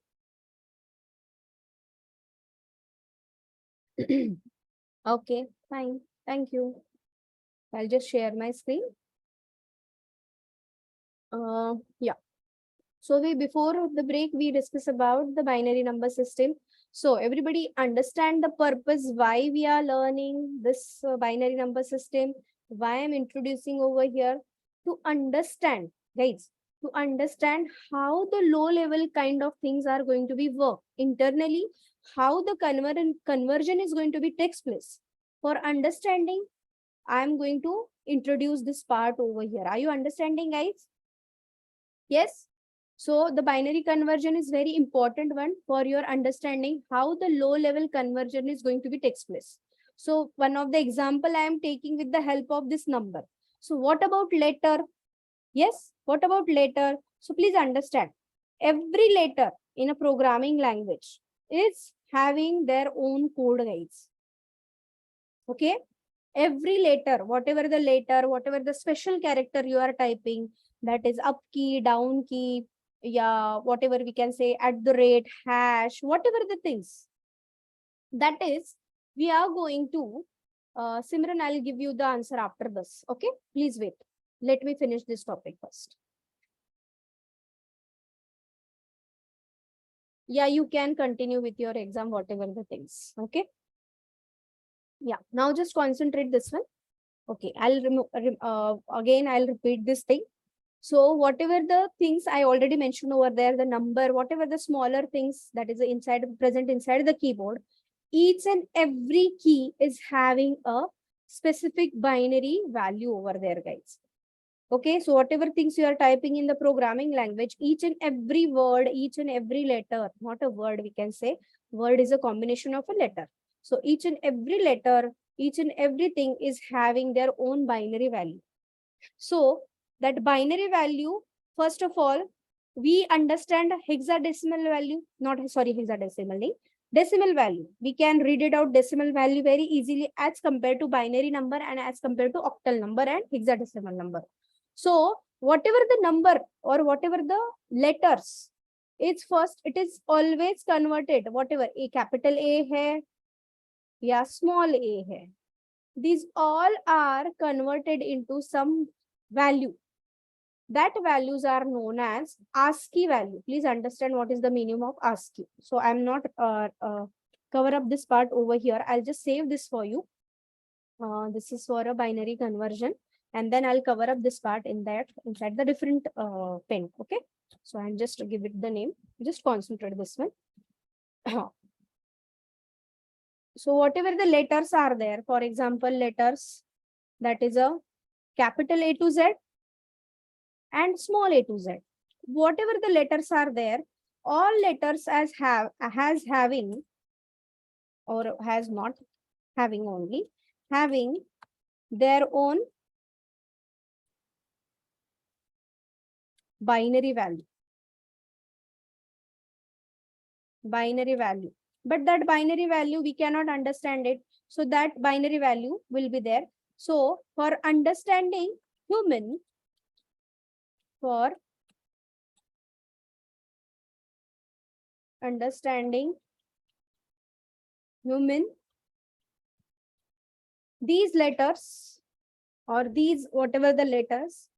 [SPEAKER 2] Okay, fine. Thank you. I'll just share my screen. Yeah. So before the break, we discussed about the binary number system. So everybody understand the purpose why we are learning this binary number system, why I'm introducing over here, to understand, guys, to understand how the low level kind of things are going to be work internally, how the conversion is going to be takes place. For understanding, I'm going to introduce this part over here. Are you understanding, guys? Yes. So the binary conversion is very important one for your understanding how the low level conversion is going to be takes place. So one of the example I am taking with the help of this number. So what about letter? Yes. What about letter? So please understand, every letter in a programming language is having their own code, guys. Okay. Every letter, whatever the special character you are typing, that is up key, down key, yeah, whatever we can say, @ hash, whatever the things, that is, we are going to, Simran, I'll give you the answer after this. Okay, please wait. Let me finish this topic first. Yeah, you can continue with your exam, whatever the things. Okay. Yeah, now just concentrate this one. Okay, I'll remove again, I'll repeat this thing. So whatever the things I already mentioned over there, the number, whatever the smaller things that is present inside the keyboard, each and every key is having a specific binary value over there, guys. Okay, so whatever things you are typing in the programming language, each and every word, each and every letter, not a word we can say, Word is a combination of a letter. So each and every letter, each and everything is having their own binary value. So that binary value, first of all, we understand hexadecimal value, hexadecimal, decimal value. We can read it out decimal value very easily as compared to binary number and as compared to octal number and hexadecimal number. So whatever the number or whatever the letters, it's first, it is always converted, whatever a capital A hai, ya small a hai. These all are converted into some value. That values are known as ASCII value. Please understand what is the meaning of ASCII. So I'm not cover up this part over here. I'll just save this for you. This is for a binary conversion, and then I'll cover up this part inside the different pen. Okay. So I'll just give it the name. Just concentrate this one. So whatever the letters are there, for example, letters that is a capital A to Z and small a to Z. Whatever the letters are there, all letters has having or has not having only having their own binary value. Binary value. But that binary value, we cannot understand it. So that binary value will be there. So for understanding human, these letters or these whatever the letters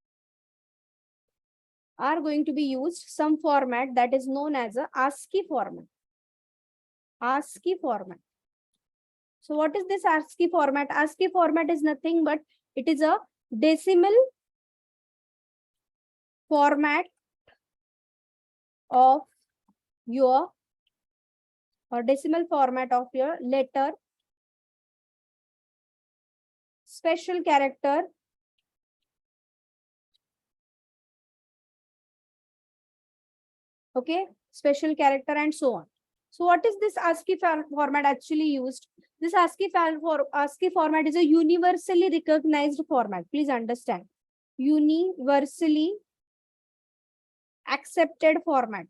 [SPEAKER 2] are going to be used some format that is known as a ASCII format. ASCII format. So what is this ASCII format? ASCII format is nothing but it is a decimal format of your letter, special character, okay, special character and so on. So what is this ASCII format actually used? This ASCII format is a universally recognized format. Please understand. Universally accepted format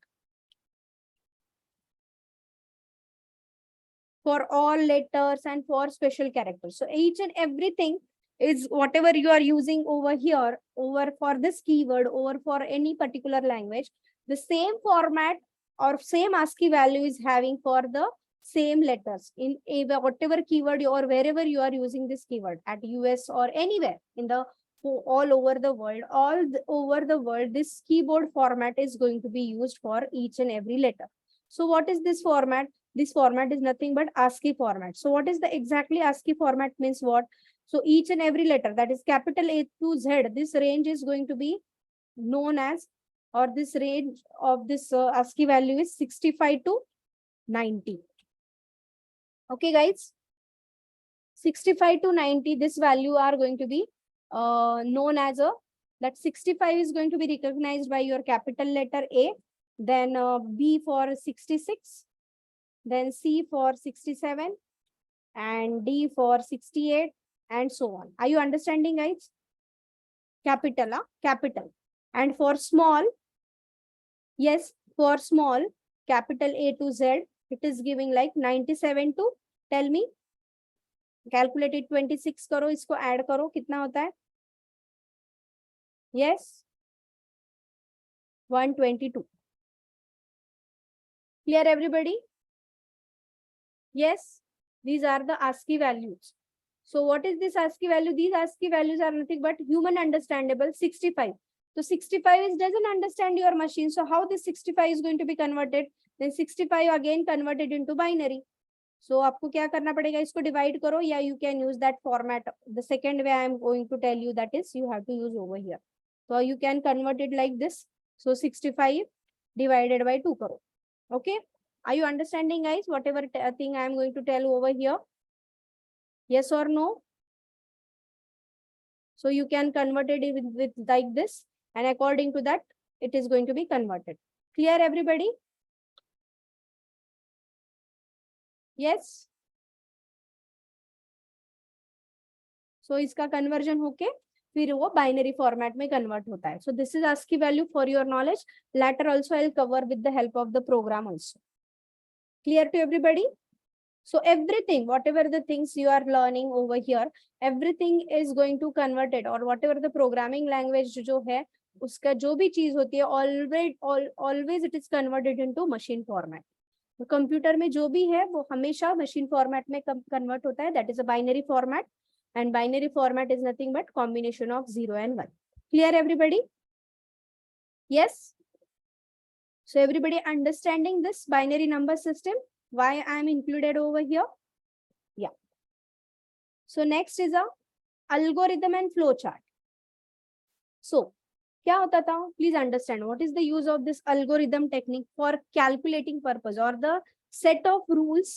[SPEAKER 2] for all letters and for special characters. So each and everything is whatever you are using over here, over for this keyword, over for any particular language, the same format or same ASCII value is having for the same letters in whatever keyword or wherever you are using this keyword at US or anywhere in the all over the world, this keyboard format is going to be used for each and every letter. So what is this format? This format is nothing but ASCII format. So what is the exactly ASCII format means what? So each and every letter that is capital A to Z, this range is going to be known as, or this range of this ASCII value is 65 to 90. Okay, guys. 65 to 90, this value are going to be known as that 65 is going to be recognized by your capital letter A, then B for 66, then C for 67, and D for 68, and so on. Are you understanding, guys? Capital, capital. And for small, yes, for small, capital A to Z, it is giving like 97 to, tell me, calculate it, 26 करो, इसको add करो, कितना होता है? Yes, 122. Clear, everybody? Yes, these are the ASCII values. So what is this ASCII value? These ASCII values are nothing but human understandable 65. So 65 doesn't understand your machine. So how this 65 is going to be converted? Then 65 again converted into binary. So आपको क्या करना पड़ेगा? इसको divide करो, या you can use that format. The second way I am going to tell you, that is you have to use over here. So you can convert it like this. So 65 divided by 2 करो. Okay. Are you understanding, guys? Whatever thing I am going to tell over here. Yes or no? So you can convert it with like this, and according to that, it is going to be converted. Clear, everybody? Yes, so इसका conversion होके फिर वो binary format में convert होता है. So this is ASCII value for your knowledge. Later also I'll cover with the help of the program also. Clear to everybody? So everything, whatever the things you are learning over here, everything is going to convert it, or whatever the programming language जो है उसका जो भी चीज होती है always it is converted into machine format. तो computer में जो भी है वो हमेशा मशीन फॉर्मेट में कन्वर्ट होता है. That is a binary format, and binary format is nothing but combination of 0 and 1. Clear everybody? Yes. So everybody understanding this binary number system, why I am included over here? Yeah. So next is a algorithm and flow chart. So क्या होता था? Please understand what is the use of this algorithm technique for calculating purpose, or the set of rules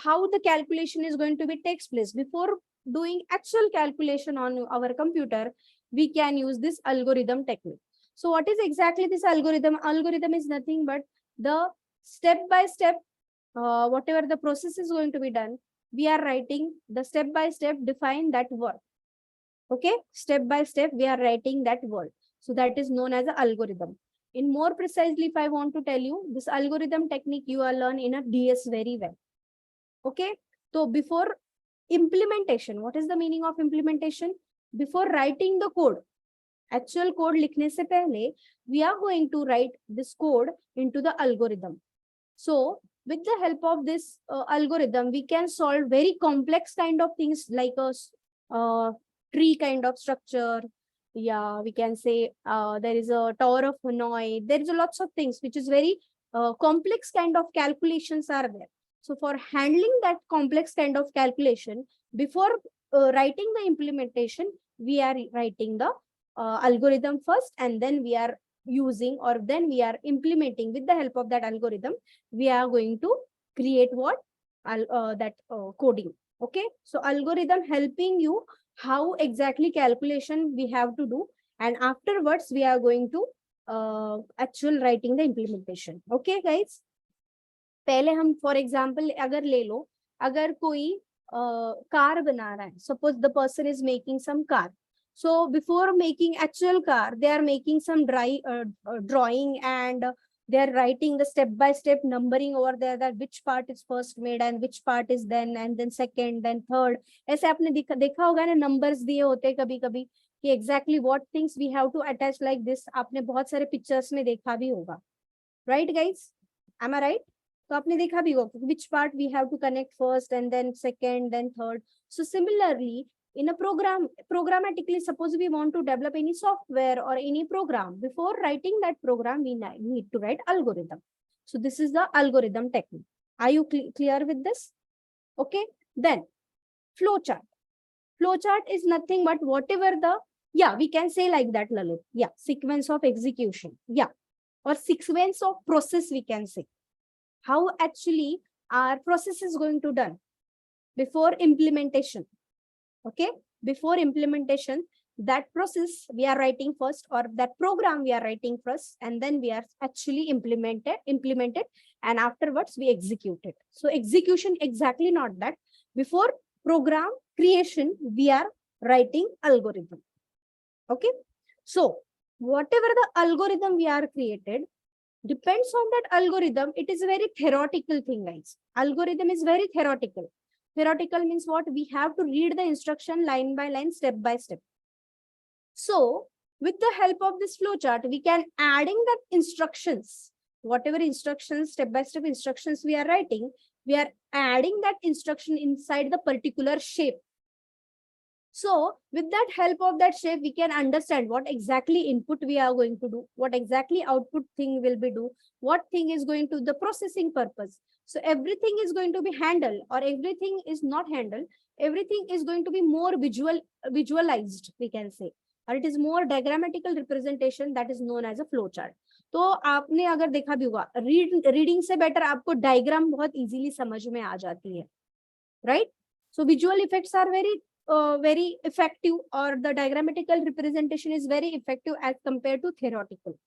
[SPEAKER 2] how the calculation is going to be takes place. Before doing actual calculation on our computer, we can use this algorithm technique. So what is exactly this algorithm? Algorithm is nothing but the step by step, whatever the process is going to be done, we are writing the step by step, define that word. Okay, step by step we are writing that word. So that is known as an algorithm. In more precisely, if I want to tell you, this algorithm technique you will learn in a DS very well. Okay, so before implementation, what is the meaning of implementation? Before writing the code, actual code लिखने से पहले, we are going to write this code into the algorithm. So with the help of this algorithm, we can solve very complex kind of things like a tree kind of structure. Yeah, we can say there is a tower of Hanoi. There is a lots of things which is very complex kind of calculations are there. So for handling that complex kind of calculation, before writing the implementation, we are writing the algorithm first, and then we are using, or then we are implementing with the help of that algorithm, we are going to create what? That coding. Okay, so algorithm helping you how exactly calculation we have to do, and afterwards we are going to actual writing the implementation. Okay guys, पहले हम for example अगर ले लो, अगर कोई car बना रहा है, suppose the person is making some car. So before making actual car, they are making some drawing, and they are writing the step by step numbering over there, that which part is first made and which part is then, and then second, then third. ऐसे आपने देखा होगा ना, numbers दिए होते हैं कभी कभी कि exactly what things we have to attach like this. आपने बहुत सारे pictures में देखा भी होगा, right guys? Am I right? तो आपने देखा भी होगा which part we have to connect first, and then second, then third. So similarly, in a programmatically, suppose we want to develop any software or any program, before writing that program, we need to write algorithm. So this is the algorithm technique. Are you clear with this? Okay, then flowchart. Flowchart is nothing but whatever the, yeah, we can say like that, Lalit. Yeah, sequence of execution. Yeah, or sequence of process, we can say. How actually our process is going to done before implementation. Okay, before implementation, that process we are writing first, or that program we are writing first, and then we are actually implemented, and afterwards we execute it. So execution exactly not that. Before program creation, we are writing algorithm. Okay, so whatever the algorithm we are created, depends on that algorithm. It is a very theoretical thing, guys. Algorithm is very theoretical. Theoretical means what? We have to read the instruction line by line, step by step. So with the help of this flowchart, we can adding that instructions, whatever instructions, step by step instructions we are writing, we are adding that instruction inside the particular shape. So with that help of that shape, we can understand what exactly input we are going to do, what exactly output thing will be do, what thing is going to the processing purpose. So everything is going to be handled, or everything is not handled. Everything is going to be more visualized, we can say, or it is more diagrammatical representation, that is known as a flow chart. तो आपने अगर देखा भी होगा, reading से better आपको diagram बहुत easily समझ में आ जाती है, right? So visual effects are very effective, or the diagrammatical representation is very effective as compared to theoretical,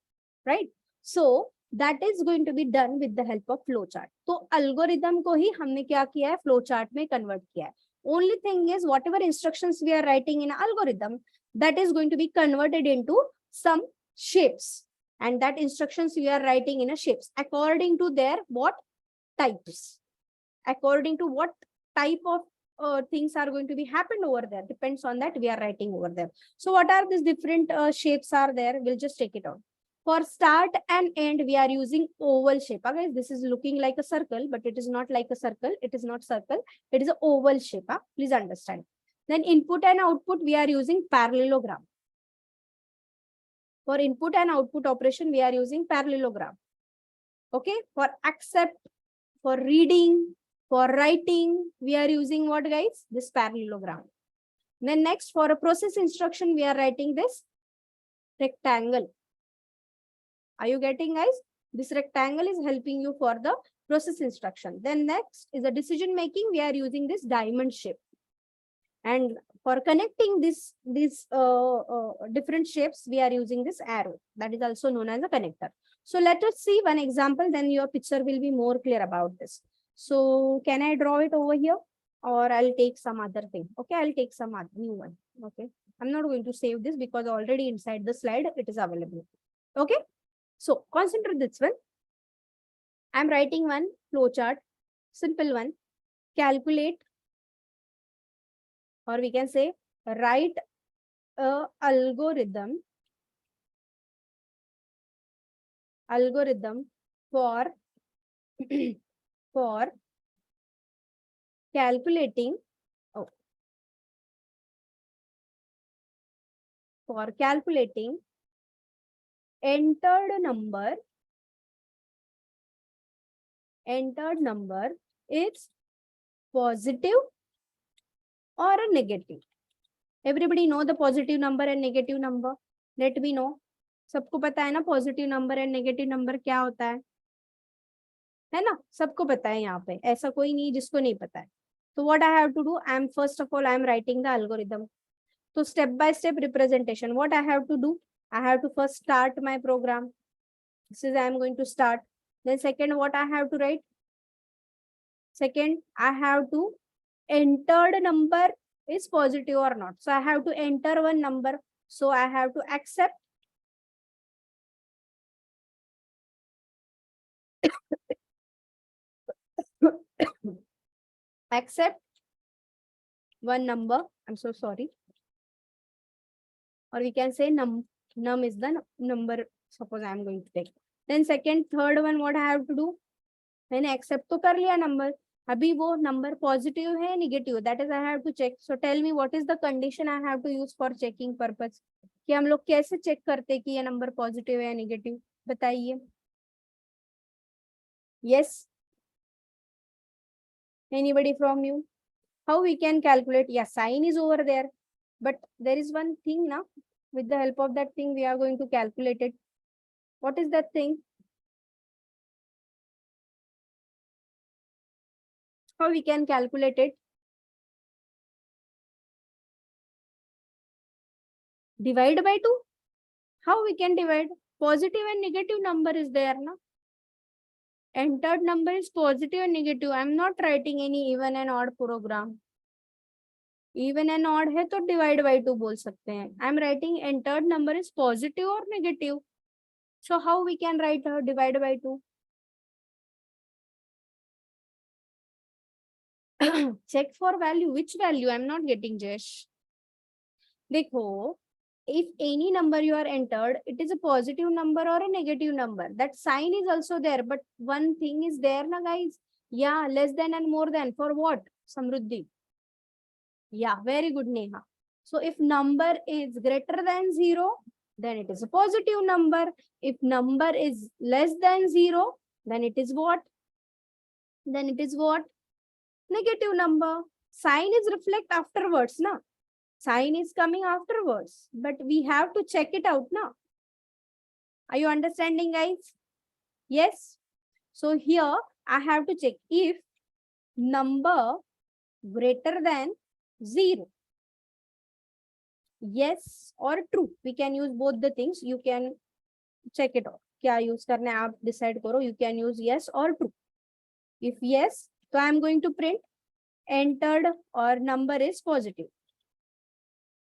[SPEAKER 2] right? So that is going to be done with the help of flow chart. तो algorithm को ही हमने क्या किया है, flow chart में convert किया है. Only thing is whatever instructions we are writing in algorithm, that is going to be converted into some shapes, and that instructions we are writing in a shapes according to their what types, according to what type of things are going to be happened over there, depends on that we are writing over there. So what are these different shapes are there? We'll just take it out. For start and end, we are using oval shape. Okay, this is looking like a circle, but it is not like a circle. It is not circle. It is an oval shape. Please understand. Then input and output, we are using parallelogram. For input and output operation, we are using parallelogram. Okay, for accept, for reading, for writing, we are using what, guys? This parallelogram. Then next, for a process instruction, we are writing this rectangle. Are you getting, guys? This rectangle is helping you for the process instruction. Then next is the decision making. We are using this diamond shape. And for connecting these different shapes, we are using this arrow. That is also known as a connector. So let us see one example, then your picture will be more clear about this. So can I draw it over here, or I'll take some other thing? Okay, I'll take some other new one. Okay, I'm not going to save this because already inside the slide it is available. Okay, so concentrate this one. I'm writing one flow chart, simple one. Calculate, or we can say write a algorithm for for calculating entered number is positive or a negative. Everybody know the positive number and negative number? Let me know. सबको पता है ना positive number and negative number क्या होता है ना? सबको पता है यहाँ पे, ऐसा कोई नहीं जिसको नहीं पता है. तो what I have to do, I am first of all I am writing the algorithm. तो step by step representation, what I have to do, I have to first start my program. This is I am going to start. Then second, what I have to write? Second, I have to enter the number is positive or not. So I have to enter one number. So I have to accept accept one number. I'm so sorry. Or we can say num is the number. Suppose I am going to take. Then second, third one, what I have to do? मैंने accept तो कर लिया number. अभी वो number positive है negative. That is I have to check. So tell me what is the condition I have to use for checking purpose. कि हम लोग कैसे check करते कि ये number positive है या negative? बताइए. Yes. Anybody from you? How we can calculate? Yeah, sign is over there. But there is one thing now. With the help of that thing, we are going to calculate it. What is that thing? How we can calculate it? Divide by 2. How we can divide? Positive and negative number is there, na? Entered number is positive and negative. I am not writing any even and odd program. Even and odd है तो divide by 2 बोल सकते हैं. I am writing entered number is positive or negative. So how we can write divide by 2? Check for value. Which value? I am not getting, Jesh. देखो, if any number you are entered, it is a positive number or a negative number. That sign is also there, but one thing is there, na guys. Yeah, less than and more than. For what? Samruddhi. Yeah, very good, Neha. So if number is greater than 0, then it is a positive number. If number is less than 0, then it is what? Then it is what? Negative number. Sign is reflect afterwards, na? Sign is coming afterwards, but we have to check it out now. Are you understanding, guys? Yes. So here I have to check if number greater than 0. Yes or true. We can use both the things. You can check it out. क्या use करना है आप decide करो. You can use yes or true. If yes, तो I am going to print entered or number is positive,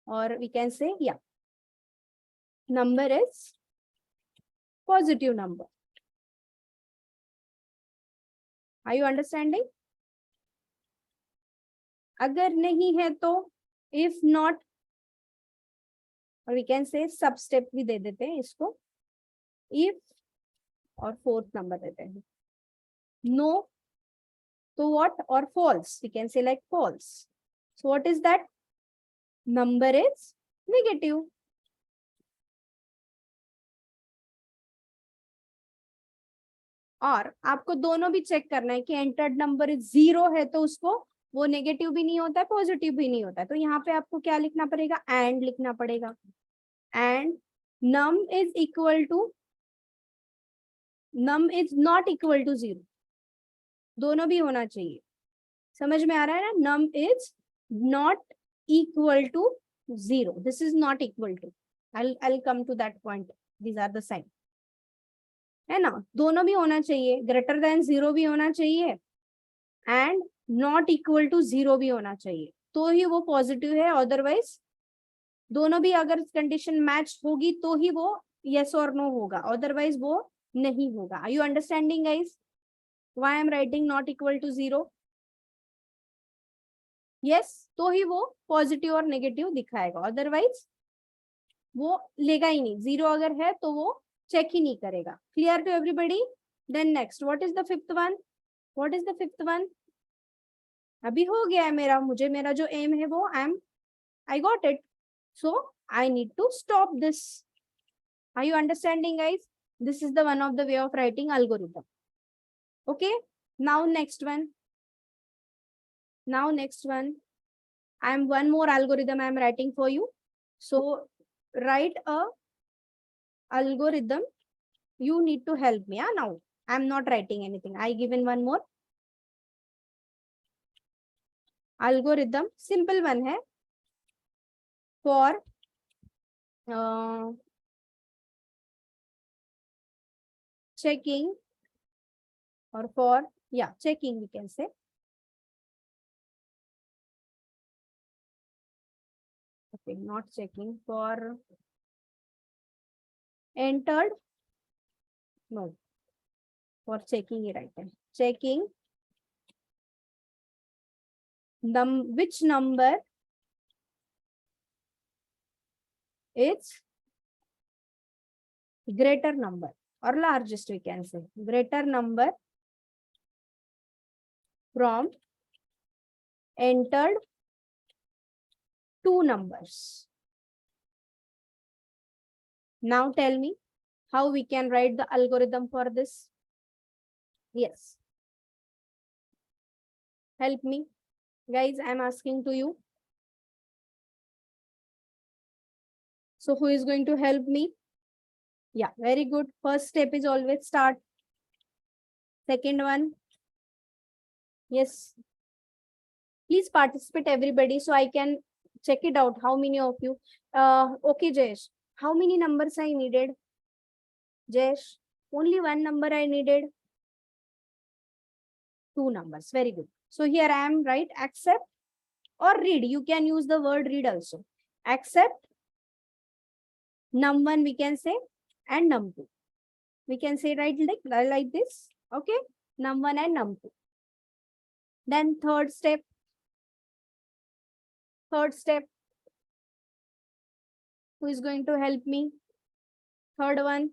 [SPEAKER 2] or we can say yeah, number is positive number. Are you understanding? अगर नहीं है तो if not, और we can say सब step भी दे देते हैं इसको. if और फोर्थ नंबर देते हैं. no तो what, or false, we can say like false. So what is that? Number is negative. और आपको दोनों भी चेक करना है कि एंटर्ड नंबर 0 है तो उसको वो नेगेटिव भी नहीं होता है, पॉजिटिव भी नहीं होता है. तो यहाँ पे आपको क्या लिखना पड़ेगा? एंड लिखना पड़ेगा. And num is equal to, num is not equal to 0. दोनों भी होना चाहिए. समझ में आ रहा है ना? Num is not equal to 0. This is not equal to. I'll come to that point. These are the sign. है ना? दोनों भी होना चाहिए. ग्रेटर देन 0 भी होना चाहिए एंड नॉट इक्वल टू 0 भी होना चाहिए, तो ही वो पॉजिटिव है. अदरवाइज दोनों भी अगर कंडीशन मैच होगी तो ही वो yes और no होगा, अदरवाइज वो नहीं होगा. Are you understanding guys? Why I am writing not equal to 0? yes, तो ही वो पॉजिटिव और नेगेटिव दिखाएगा, अदरवाइज वो लेगा ही नहीं. 0 अगर है तो वो चेक ही नहीं करेगा. Clear to everybody? Then next, what is the fifth one? What is the fifth one? अभी हो गया है मेरा, मुझे मेरा जो एम है वो I got it. So I need to stop this. Are you understanding guys? This is the one of the way of writing algorithm. Okay, now next one. Now next one, one more algorithm I am writing for you. So write a algorithm. You need to help me. Now I am not writing anything. I given one more algorithm. Simple one है for checking, or for checking we can say. Okay, not checking, for entered, no, for checking he right है. Checking which number is greater number or largest, we can say greater number from entered two numbers. Now tell me how we can write the algorithm for this. Yes, help me guys, I am asking to you. So who is going to help me? Yeah, very good. First step is always start. Second one, yes, please participate everybody so I can check it out. How many of you? Okay, Jayesh, how many numbers I needed? Jayesh, only one number I needed. 2 numbers. Very good. So here I am, right? Accept or read. You can use the word read also. Accept num1 we can say, and num2. We can say right like this. Okay, num1 and num2. Then third step. Who is going to help me? Third one.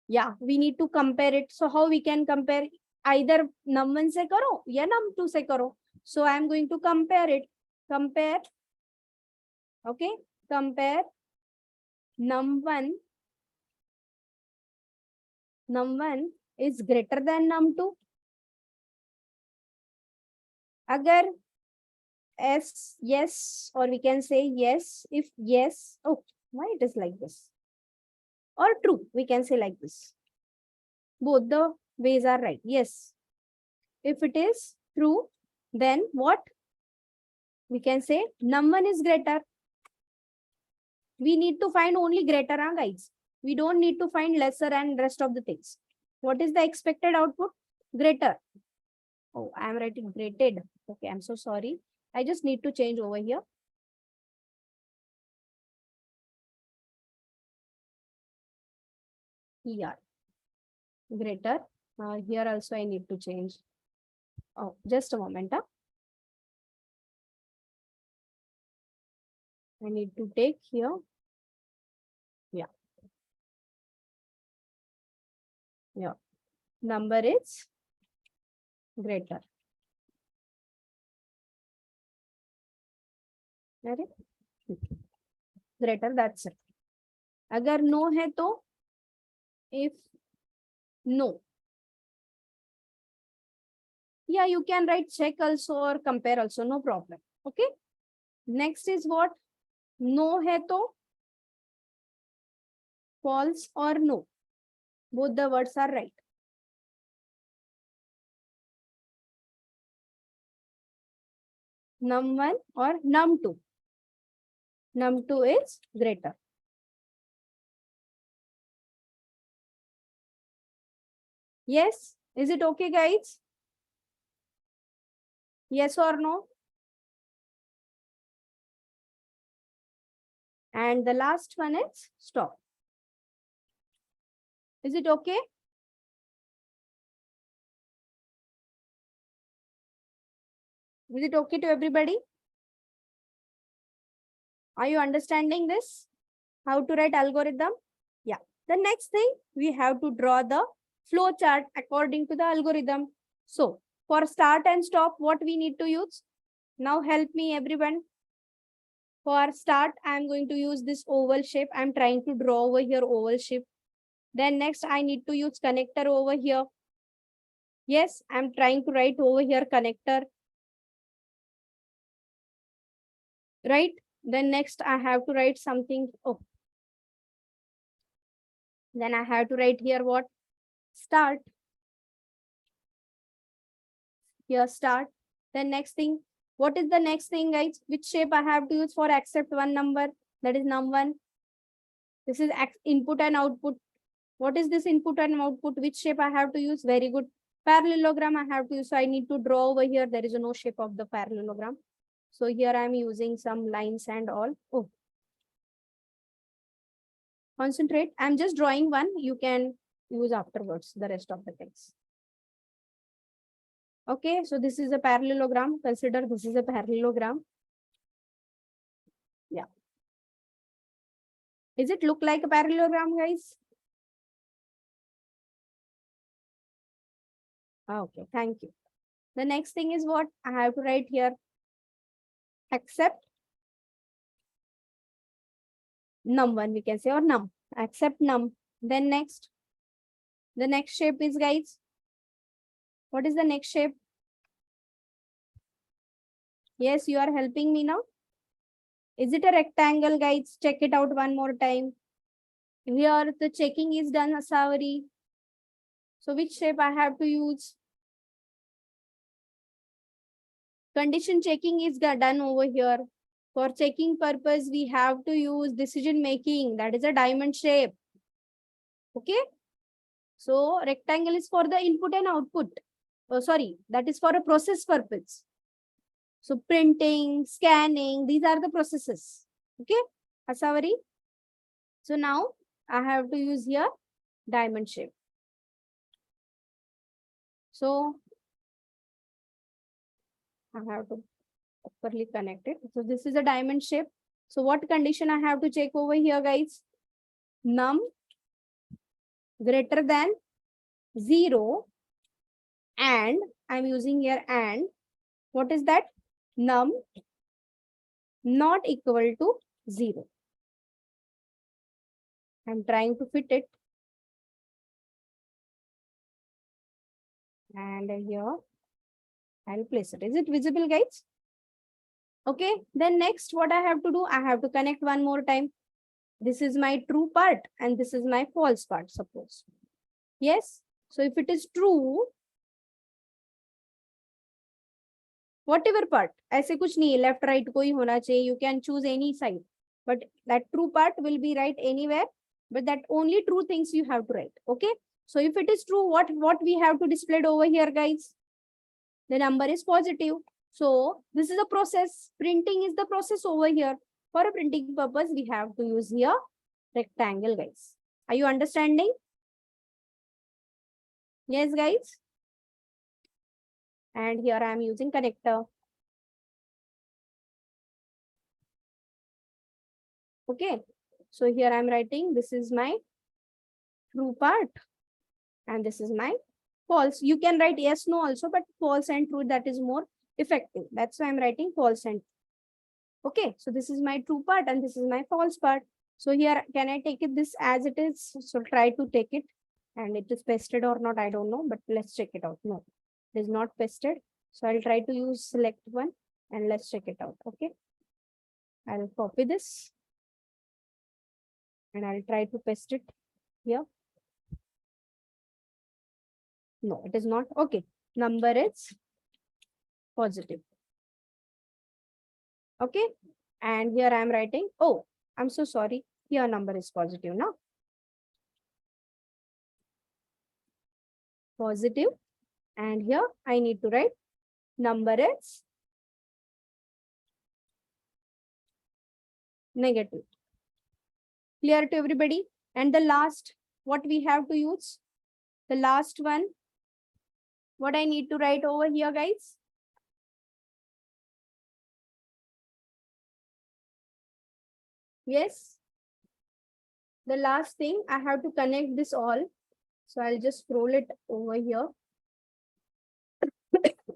[SPEAKER 2] Yeah, we need to compare it. So how we can compare? Either num1 से करो या num2 से करो. So I am going to compare it. Compare. Okay, compare num1 is greater than num2. अगर yes, or we can say yes, if yes, oh, why it is like this? Or true, we can say like this. Both the ways are right. Yes, if it is true, then what? We can say num1 is greater. We need to find only greater, guys. We don't need to find lesser and rest of the things. What is the expected output? Greater. Oh, I am writing graded. Okay, I'm so sorry. I just need to change over here. Here. Greater. Here also I need to change. Oh, just a moment. I need to take here. Yeah. Yeah. Number is greater. अरे greater, that's it. अगर no है तो if no, yeah, you can write check also or compare also, no problem. Okay. Next is what? No है तो false or no. Both the words are right. num1 or num2. Num2 is greater. Yes. Is it okay, guys? Yes or no? And the last one is stop. Is it okay? Is it okay to everybody? Are you understanding this? How to write algorithm? Yeah. The next thing, we have to draw the flow chart according to the algorithm. So for start and stop, what we need to use? Now help me everyone. For start, I am going to use this oval shape. I am trying to draw over here oval shape. Then next, I need to use connector over here. Yes, I am trying to write over here connector. Right? Then next, I have to write something. Oh. Then I have to write here what? Start. Here start. Then next thing. What is the next thing, guys? Which shape I have to use for accept one number? That is num1. This is input and output. What is this input and output? Which shape I have to use? Very good. Parallelogram I have to use. So I need to draw over here. There is no shape of the parallelogram. So here I am using some lines and all. Oh. Concentrate. I'm just drawing one. You can use afterwards the rest of the things. Okay, so this is a parallelogram. Consider this is a parallelogram. Yeah. Is it look like a parallelogram, guys? Okay, thank you. The next thing is what I have to write here. Accept num1, we can say, or num. Accept num. Then next. The next shape is, guys. What is the next shape? Yes, you are helping me now. Is it a rectangle, guys? Check it out one more time. Here the checking is done, Asavari. So which shape I have to use? Condition checking is done over here. For checking purpose, we have to use decision making. That is a diamond shape. Okay. So rectangle is for the input and output. Oh, sorry, that is for a process purpose. So printing, scanning, these are the processes. Okay, Asavari. So now I have to use here diamond shape. So I have to properly connect it. So this is a diamond shape. So what condition I have to check over here, guys? Num greater than 0 and I'm using here and what is that? Num not equal to 0. I'm trying to fit it. And here I'll place it. Is it visible, guys? Okay. Then next, what I have to do? I have to connect one more time. This is my true part and this is my false part, suppose. Yes. So if it is true, whatever part, ऐसे कुछ नहीं है, left right कोई होना चाहिए. You can choose any side. but that true part will be right anywhere, but that only true things you have to write. Okay. So if it is true, what we have to display it over here, guys? The number is positive. So this is a process. Printing is the process over here. For a printing purpose, we have to use here rectangle, guys. Are you understanding? Yes, guys. And here I am using connector. Okay. So here I am writing, this is my true part and this is my false. You can write yes, no also, but false and true, that is more effective. That's why I'm writing false and true. Okay. So this is my true part and this is my false part. So here, can I take it this as it is? So try to take it, and it is pasted or not, I don't know, but let's check it out. No, it is not pasted. So I'll try to use select one and let's check it out. Okay. I'll copy this and I'll try to paste it here. No, it is not. Okay. Number is positive. Okay. And here I am writing, oh, I'm so sorry. Here number is positive now. Positive. And here I need to write number is negative. Clear to everybody? And the last, what we have to use? The last one, what I need to write over here, guys? Yes. The last thing, I have to connect this all. So I'll just scroll it over here.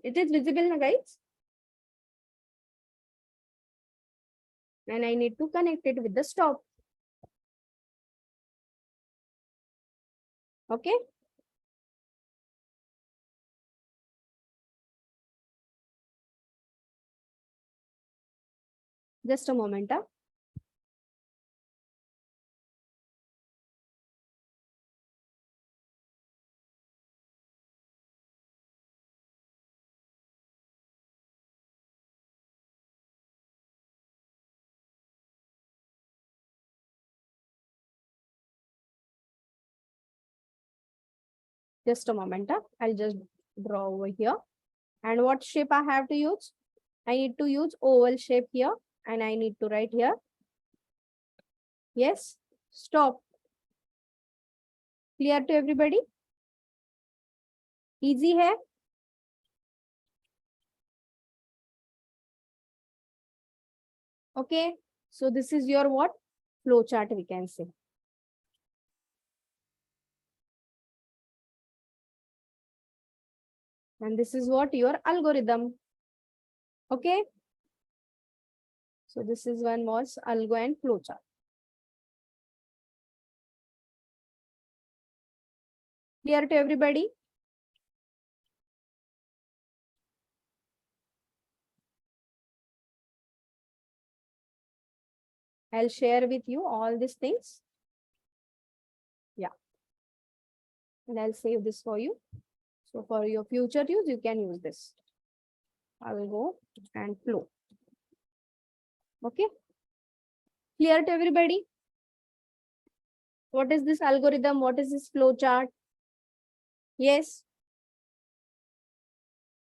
[SPEAKER 2] It is visible now, guys. And I need to connect it with the stop. Okay. Just a moment. Just a moment. I'll just draw over here. And what shape I have to use? I need to use oval shape here. And I need to write here. Yes. Stop. Clear to everybody? Easy hai? Okay. So this is your what? Flow chart, we can say. And this is what? Your algorithm. Okay. So this is one was algo and flow chart. Clear to everybody? I'll share with you all these things. Yeah. And I'll save this for you. So for your future use, you can use this. Algo and flow. Okay. Clear to everybody? What is this algorithm? What is this flow chart? Yes.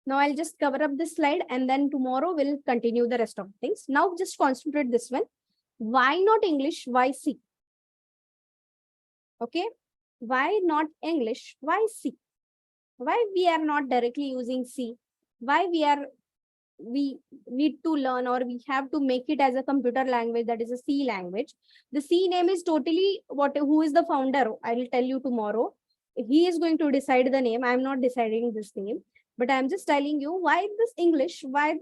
[SPEAKER 2] Now I'll just cover up this slide and then tomorrow we'll continue the rest of things. Now just concentrate this one. Why not English? Why C? Okay. Why not English? Why C? Why we are not directly using C? Why we need to learn, or we have to make it as a computer language, that is a C language. The C name is totally who is the founder? I will tell you tomorrow. He is going to decide the name. I'm not deciding this name, but I'm just telling you why this English, why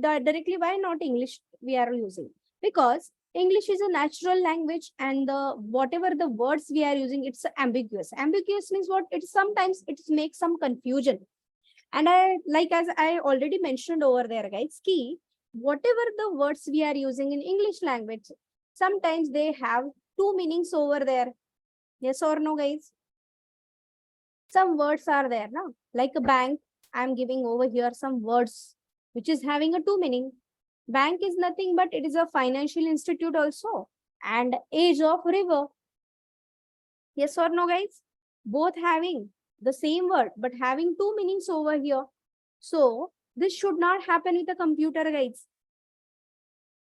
[SPEAKER 2] directly, why not English we are using? Because English is a natural language, and whatever the words we are using, it's ambiguous. Ambiguous means what? It sometimes it makes some confusion. And as I already mentioned over there, guys, key, whatever the words we are using in English language, sometimes they have two meanings over there. Yes or no, guys? Some words are there, no? Like a bank, I'm giving over here some words which is having a two meaning. Bank is nothing but it is a financial institute also. And age of river. Yes or no, guys? Both having the same word, but having two meanings over here. So this should not happen with a computer, guys.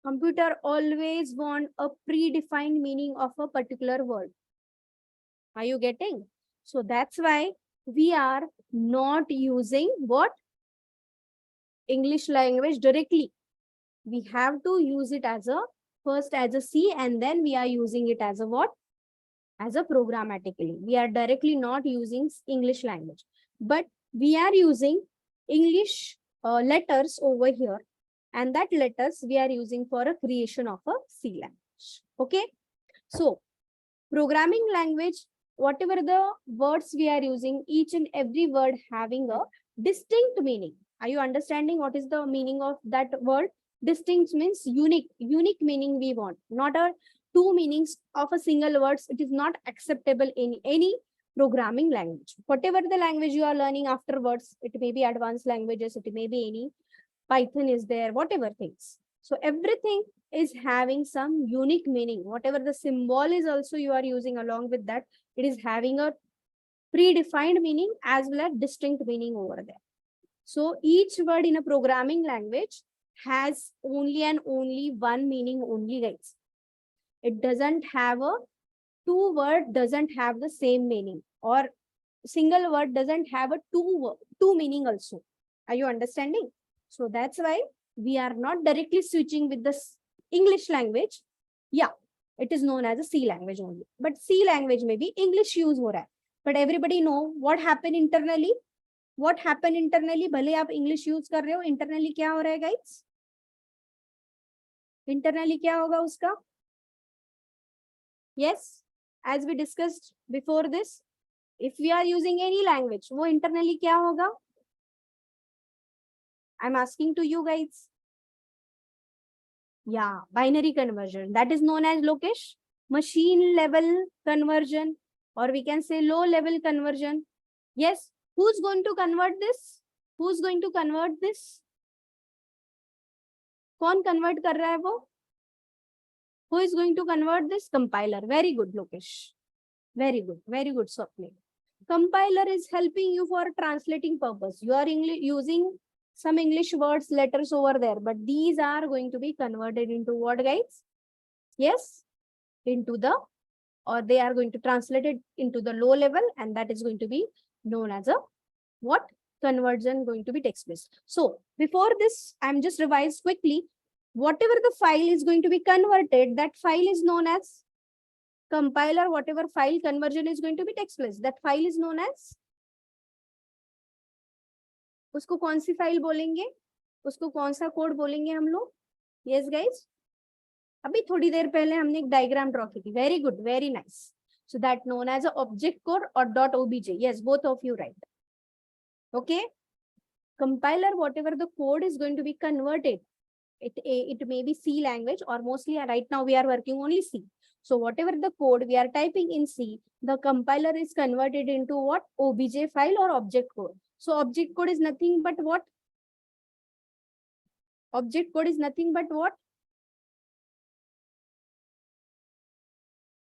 [SPEAKER 2] Computer always want a predefined meaning of a particular word. Are you getting? So that's why we are not using what? English language directly. We have to use it as a first as a C, and then we are using it as a what? As a programmatically. We are directly not using English language, but we are using English letters over here, and that letters we are using for a creation of a C language. Okay. So programming language, whatever the words we are using, each and every word having a distinct meaning. Are you understanding what is the meaning of that word? Distinct means unique meaning we want, not a two meanings of a single words. It is not acceptable in any programming language. Whatever the language you are learning afterwards, it may be advanced languages, it may be any Python is there, whatever things. So everything is having some unique meaning. Whatever the symbol is also you are using along with that, it is having a predefined meaning as well as distinct meaning over there. So each word in a programming language has only and only one meaning only, guys. It doesn't have a two word doesn't have the same meaning, or single word doesn't have a two meaning also. Are you understanding? So that's why we are not directly switching with the English language. Yeah, it is known as a C language only. But C language may be English use हो रहा है. But everybody know what happened internally. What happened internally? भले आप English use कर रहे हो, internally क्या हो रहा है, guys? Internally क्या होगा उसका? Yes, as we discussed before this, if we are using any language, वो internally क्या होगा? I'm asking to you guys. Yeah, binary conversion. That is known as Lokesh, machine level conversion, or we can say low level conversion. Yes, who's going to convert this? Who's going to convert this? कौन convert कर रहा है वो? Who is going to convert this? Compiler. Very good, Lokesh. Very good, Swapnil. Compiler is helping you for translating purpose. You are using some English words, letters over there, but these are going to be converted into what, guys? Yes, into the, or they are going to translate it into the low level, and that is going to be known as a what? Conversion going to be takes place. So before this, I'm just revised quickly. Whatever the file is going to be converted, that file is known as compiler. Whatever file conversion is going to be takes place, that file is known as, उसको कौन सी file बोलेंगे, उसको कौन सा code बोलेंगे हम लोग? Yes guys, अभी थोड़ी देर पहले हमने एक डायग्राम ड्रॉ की थी. Very good, very nice. So that known as a object code और dot OBJ. Yes, both of you right. Okay, compiler, whatever the code is going to be converted, it may be C language, or mostly right now we are working only C. So whatever the code we are typing in C, the compiler is converted into what? OBJ file or object code. So object code is nothing but what? Object code is nothing but what?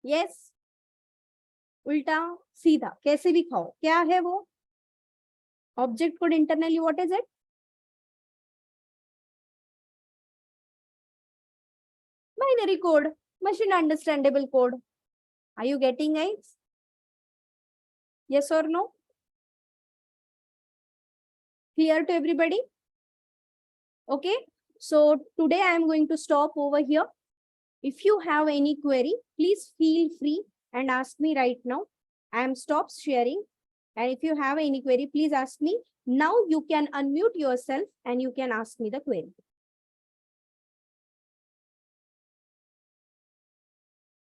[SPEAKER 2] Yes, उल्टा सीधा कैसे भी खाओ, क्या है वो? Object code internally, what is it? Binary code, machine understandable code. Are you getting, guys? Yes or no? Clear to everybody? Okay, so today I am going to stop over here. If you have any query, please feel free and ask me right now. I am stop sharing, and if you have any query, please ask me. Now you can unmute yourself and you can ask me the query.